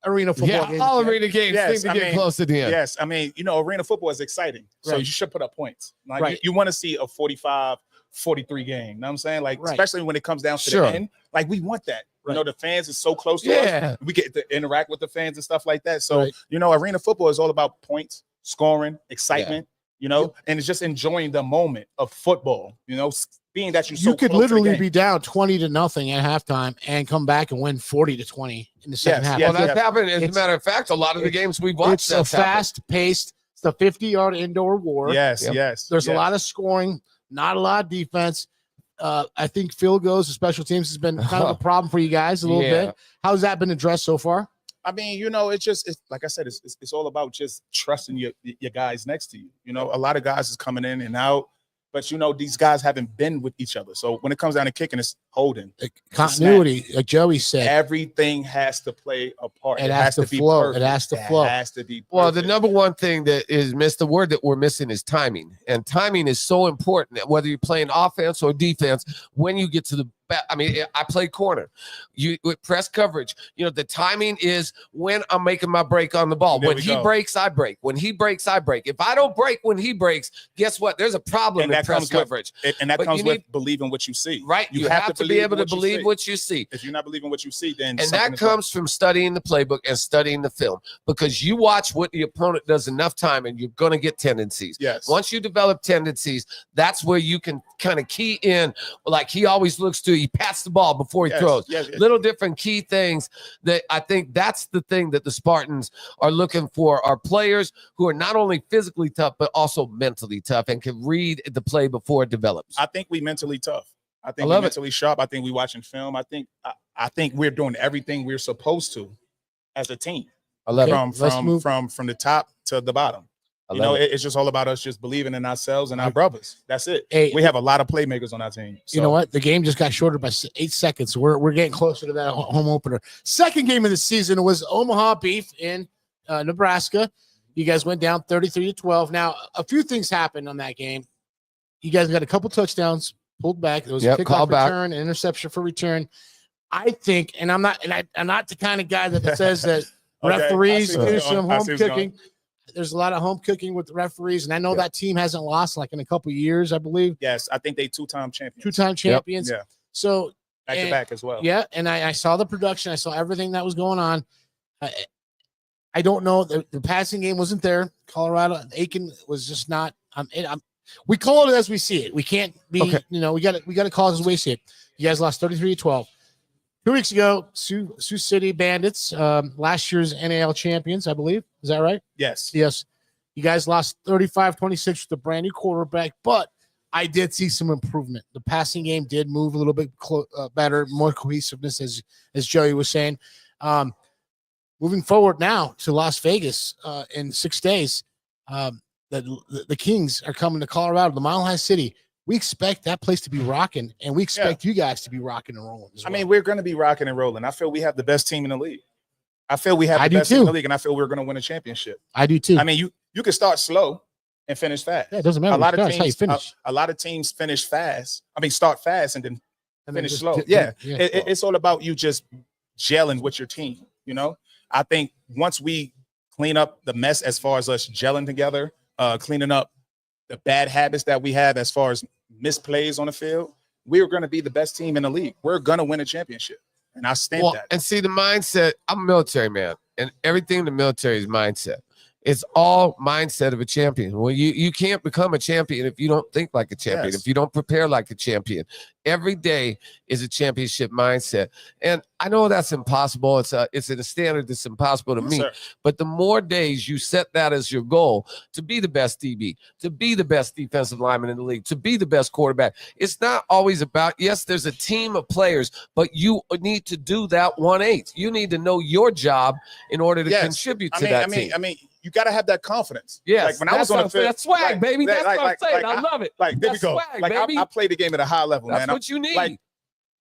arena football games. All arena games seem to get close at the end. Yes, I mean, you know, arena football is exciting, so you should put up points. Like you want to see a 45-43 game. You know what I'm saying? Like, especially when it comes down to the end, like we want that. You know, the fans is so close to us. We get to interact with the fans and stuff like that. So, you know, arena football is all about points, scoring, excitement, you know, and it's just enjoying the moment of football, you know, being that you're so you could close literally be down 20-0 at halftime and come back and win 40-20 in the second half. Well, that's happened. As a matter of fact, a lot of the games we've watched. It's a fast-paced, it's a 50-yard indoor war. Yes. There's a lot of scoring, not a lot of defense. I think field goals, special teams has been kind of a problem for you guys a little bit. How's that been addressed so far? I mean, you know, it's like I said, it's all about just trusting your guys next to you. You know, a lot of guys is coming in and out, But these guys haven't been with each other. So when it comes down to kicking, it's holding. Continuity, like Joey said. Everything has to play a part. It has to flow. Perfect. It has to flow. It has to be perfect. Well, the number one thing that is missed, the word that we're missing is timing. And timing is so important, whether you're playing offense or defense, when you get to the I play corner. You with press coverage. The timing is when I'm making my break on the ball. When he breaks, I break. When he breaks, I break. If I don't break when he breaks, guess what? There's a problem in press coverage. And that comes with believing what you see. Right. You have to be able to believe what you see. If you're not believing what you see, then that comes from studying the playbook and studying the film, because you watch what the opponent does enough time and you're going to get tendencies. Yes. Once you develop tendencies, that's where you can kind of key in, like he always looks to, he pats the ball before he throws. Yes. Little different key things that I think that's the thing that the Spartans are looking for, are players who are not only physically tough, but also mentally tough and can read the play before it develops. I think we mentally tough. I think we're mentally sharp. I think we watching film. I think we're doing everything we're supposed to as a team. I love it. From the top to the bottom. It's just all about us just believing in ourselves and our brothers. That's it. Hey, we have a lot of playmakers on our team. So. You know what? The game just got shorter by 8 seconds. So we're getting closer to that home opener. Second game of the season was Omaha Beef in Nebraska. You guys went down 33-12. Now, a few things happened on that game. You guys got a couple touchdowns, pulled back. There was a kickoff return, an interception for return. I think, and I'm not the kind of guy that says that referees do some home cooking. There's a lot of home cooking with the referees, and I know that team hasn't lost like in a couple of years, I believe. Yes, I think they two-time champions. Two-time champions. Yep. Yeah. So back to back as well. Yeah, and I saw the production. I saw everything that was going on. I don't know. The passing game wasn't there. Colorado, Aiken was just not. We call it as we see it. We can't be. Okay. We got to call it as we see it. You guys lost 33-12. 2 weeks ago, Sioux City Bandits, last year's NAL champions, I believe. Is that right? Yes. Yes. You guys lost 35-26 with a brand new quarterback, but I did see some improvement. The passing game did move a little bit better, more cohesiveness, as Joey was saying. Moving forward now to Las Vegas in 6 days, the Kings are coming to Colorado, the Mile High City. We expect that place to be rocking, and we expect you guys to be rocking and rolling as well. I mean, we're going to be rocking and rolling. I feel we have the best team in the league. I feel we have the best team in the league, and I feel we're going to win a championship. I do too. I mean, you can start slow and finish fast. Yeah, it doesn't matter. A lot of teams, how you finish. A lot of teams finish fast. I mean, start fast and then finish slow. It's all about you just gelling with your team. I think once we clean up the mess as far as us gelling together, cleaning up the bad habits that we have as far as misplays on the field, we're going to be the best team in the league. We're going to win a championship. And I stand that. And see, the mindset, I'm a military man, and everything in the military is mindset. It's all mindset of a champion. Well, you can't become a champion if you don't think like a champion, if you don't prepare like a champion. Every day is a championship mindset. And I know that's impossible. It's a standard that's impossible to meet. But the more days you set that as your goal, to be the best DB, to be the best defensive lineman in the league, to be the best quarterback, it's not always about, yes, there's a team of players, but you need to do that 1/8. You need to know your job in order to contribute to that team. I mean, you got to have that confidence. Yes, like when I was on the field, that's swag, baby. That's what I'm saying. I love it. Like there we go. Swag, like I played the game at a high level, that's man. What you need. Like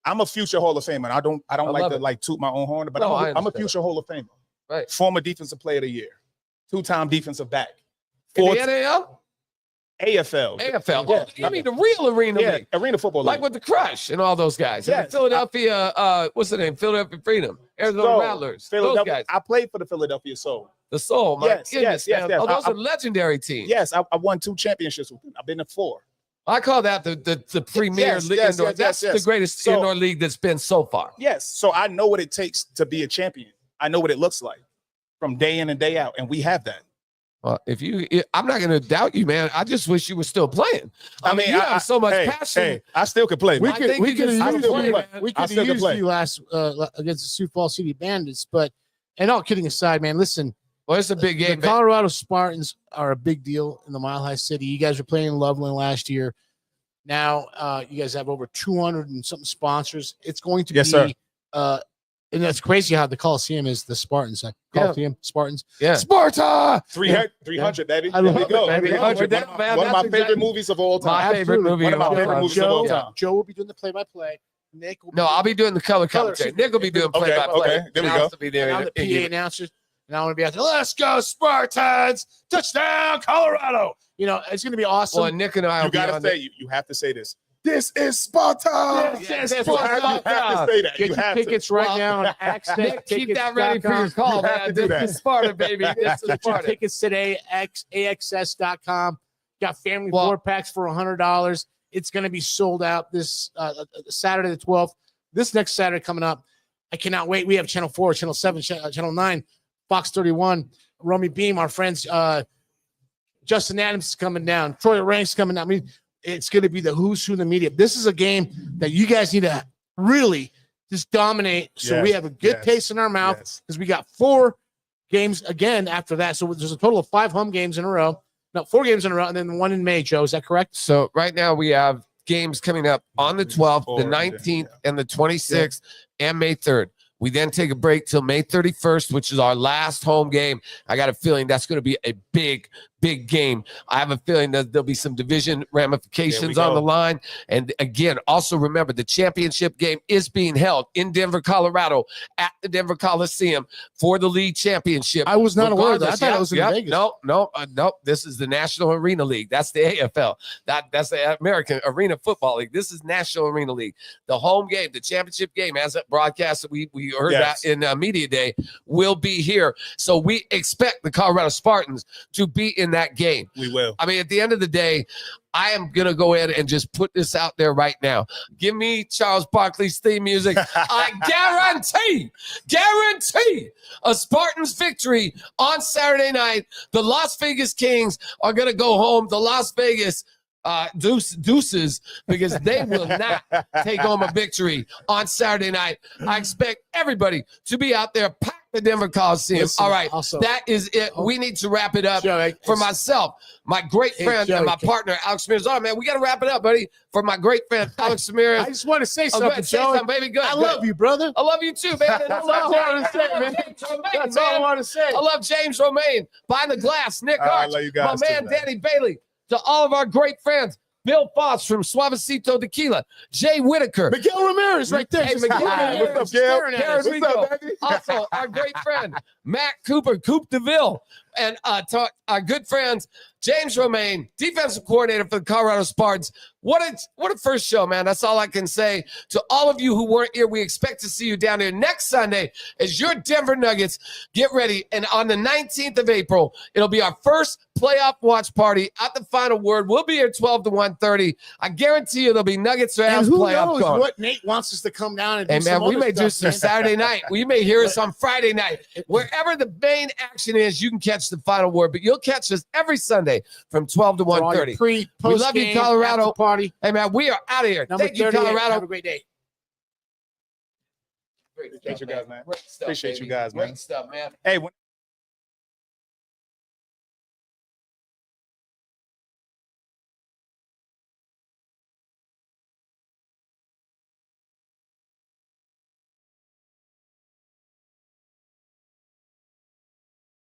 I'm a future Hall of Famer. I don't like to toot my own horn, but I'm a future Hall of Famer. Right. Former Defensive Player of the Year, 2-time defensive back. In the NAL? AFL. Yeah. You mean the real arena league. Arena football league. Like with the Crush and all those guys. Yeah. Philadelphia, what's the name? Philadelphia Freedom. Arizona Rattlers. Those guys. I played for the Philadelphia Soul. The Soul, my goodness, man. Yes. Oh, those are legendary teams. Yes, I won 2 championships with them. I've been to 4. I call that the premier indoor. That's the greatest indoor league that's been so far. Yes. So I know what it takes to be a champion. I know what it looks like from day in and day out. And we have that. Well, I'm not going to doubt you, man. I just wish you were still playing. I mean, you have so much passion. Hey, I still could play. We could have used you last against the Sioux Falls City Bandits, but and all kidding aside, man, listen. Well, it's a big game. The Colorado Spartans are a big deal in the Mile High City. You guys were playing in Loveland last year. Now you guys have over 200 and something sponsors. It's going to be And that's crazy how the Coliseum is the Spartans. Like Coliseum, Spartans. Yeah. Sparta! 300, baby. I there love we go. it, baby. 300. That- One man, of my that's favorite exactly- movies of all time. My favorite movie. One of my all favorite time. movies of all Joe, time. Joe will be doing the play-by-play. Nick will be No, I'll be doing the color commentary. Nick will be doing Okay, play-by-play. okay, there we And I'll go. also be there. and I'm the PA announcer. And I want to be out there. Let's go, Spartans! Touchdown, Colorado! You know, it's going to be awesome. Well, Nick and I will You be gotta on say, you have to say this. This is Sparta. Yes, Yes, You have to say that. Get You your have to. tickets right now on Nick, keep that ready for your call, You have man. to do This that. is Sparta, baby. This is Get your Sparta. tickets today at AXS.com. Got family Well- 4-packs for $100. It's going to be sold out this Saturday the 12th. This next Saturday coming up. I cannot wait. We have Channel 4, Channel 7, Channel 9, Fox 31, Romy Beam, our friends. Justin Adams is coming down. Troy Rank's coming down. I mean, it's going to be the who's who in the media. This is a game that you guys need to really just dominate so we Yes, have a good yes, taste in our mouth yes. because we got 4 games again after that. So there's a total of 5 home games in a row. No, 4 games in a row, and then 1 in May, Joe. Is that correct? So right now we have games coming up on the 12th, the 19th, and the 26th, and May 3rd. We then take a break till May 31st, which is our last home game. I got a feeling that's going to be a big game. I have a feeling that there'll be some division ramifications on the line. And again, also remember the championship game is being held in Denver, Colorado at the Denver Coliseum for the league championship. I was not aware of that. I Regardless, thought it was in Vegas. No. This is the National Arena League. That's the AFL. That's the American Arena Football League. This is National Arena League. The home game, the championship game, as a broadcast, we heard that in Media Day, will be here. So we expect the Colorado Spartans to be in that game. We will. I mean, at the end of the day, I am going to go ahead and just put this out there right now. Give me Charles Barkley's theme music. I guarantee a Spartans victory on Saturday night. The Las Vegas Kings are going to go home. The Las Vegas deuces, because they will not take home a victory on Saturday night. I expect everybody to be out there, pack the Denver Coliseum. Listen, all right, also- that is it. We need to wrap it up. Joe, For myself, my great friend, Joe, and my partner, Alex Ramirez. Oh, man, we got to wrap it up, buddy. For my great friend, Alex Ramirez. I just want to say Oh, go something, ahead, say Joe. something, baby. Good. I love you, brother. I love you too, man. That's all I want to say, man. That's all I want to say. I love James Romain, Behind the Glass, Nick I Hart, love you guys my too, man, man. Danny Bailey, to all of our great friends, Bill Foss from Suavecito Tequila, Jay Whitaker, Miguel Ramirez right there. Hey, Just Miguel staring Ramirez. at us, Miguel? staring at us. Karen What's Rico. up, baby? Also, our great friend, Matt Cooper, Coop DeVille, and to our good friends, James Romain, defensive coordinator for the Colorado Spartans. What a first show, man. That's all I can say. To all of you who weren't here, we expect to see you down here next Sunday as your Denver Nuggets get ready. And on the 19th of April, it'll be our first playoff watch party at the Final Word. We'll be here 12 to 1:30. I guarantee you there'll be Nuggets or And Avs who playoff knows going. what Nate wants us to come down and do Hey, man, some we other may do stuff, some man. Saturday night. We may hear us on Friday night. Wherever the main action is, you can catch the Final Word, but you'll catch us every Sunday from 12 to For all your 1:30. pre, We post love you, game, Colorado. after party. Hey, man, we are out of here. Number Thank you, 38. Colorado. Have a great day. Great Appreciate you guys, man. Great stuff, Appreciate you baby. guys, man. Great stuff, man. Hey, when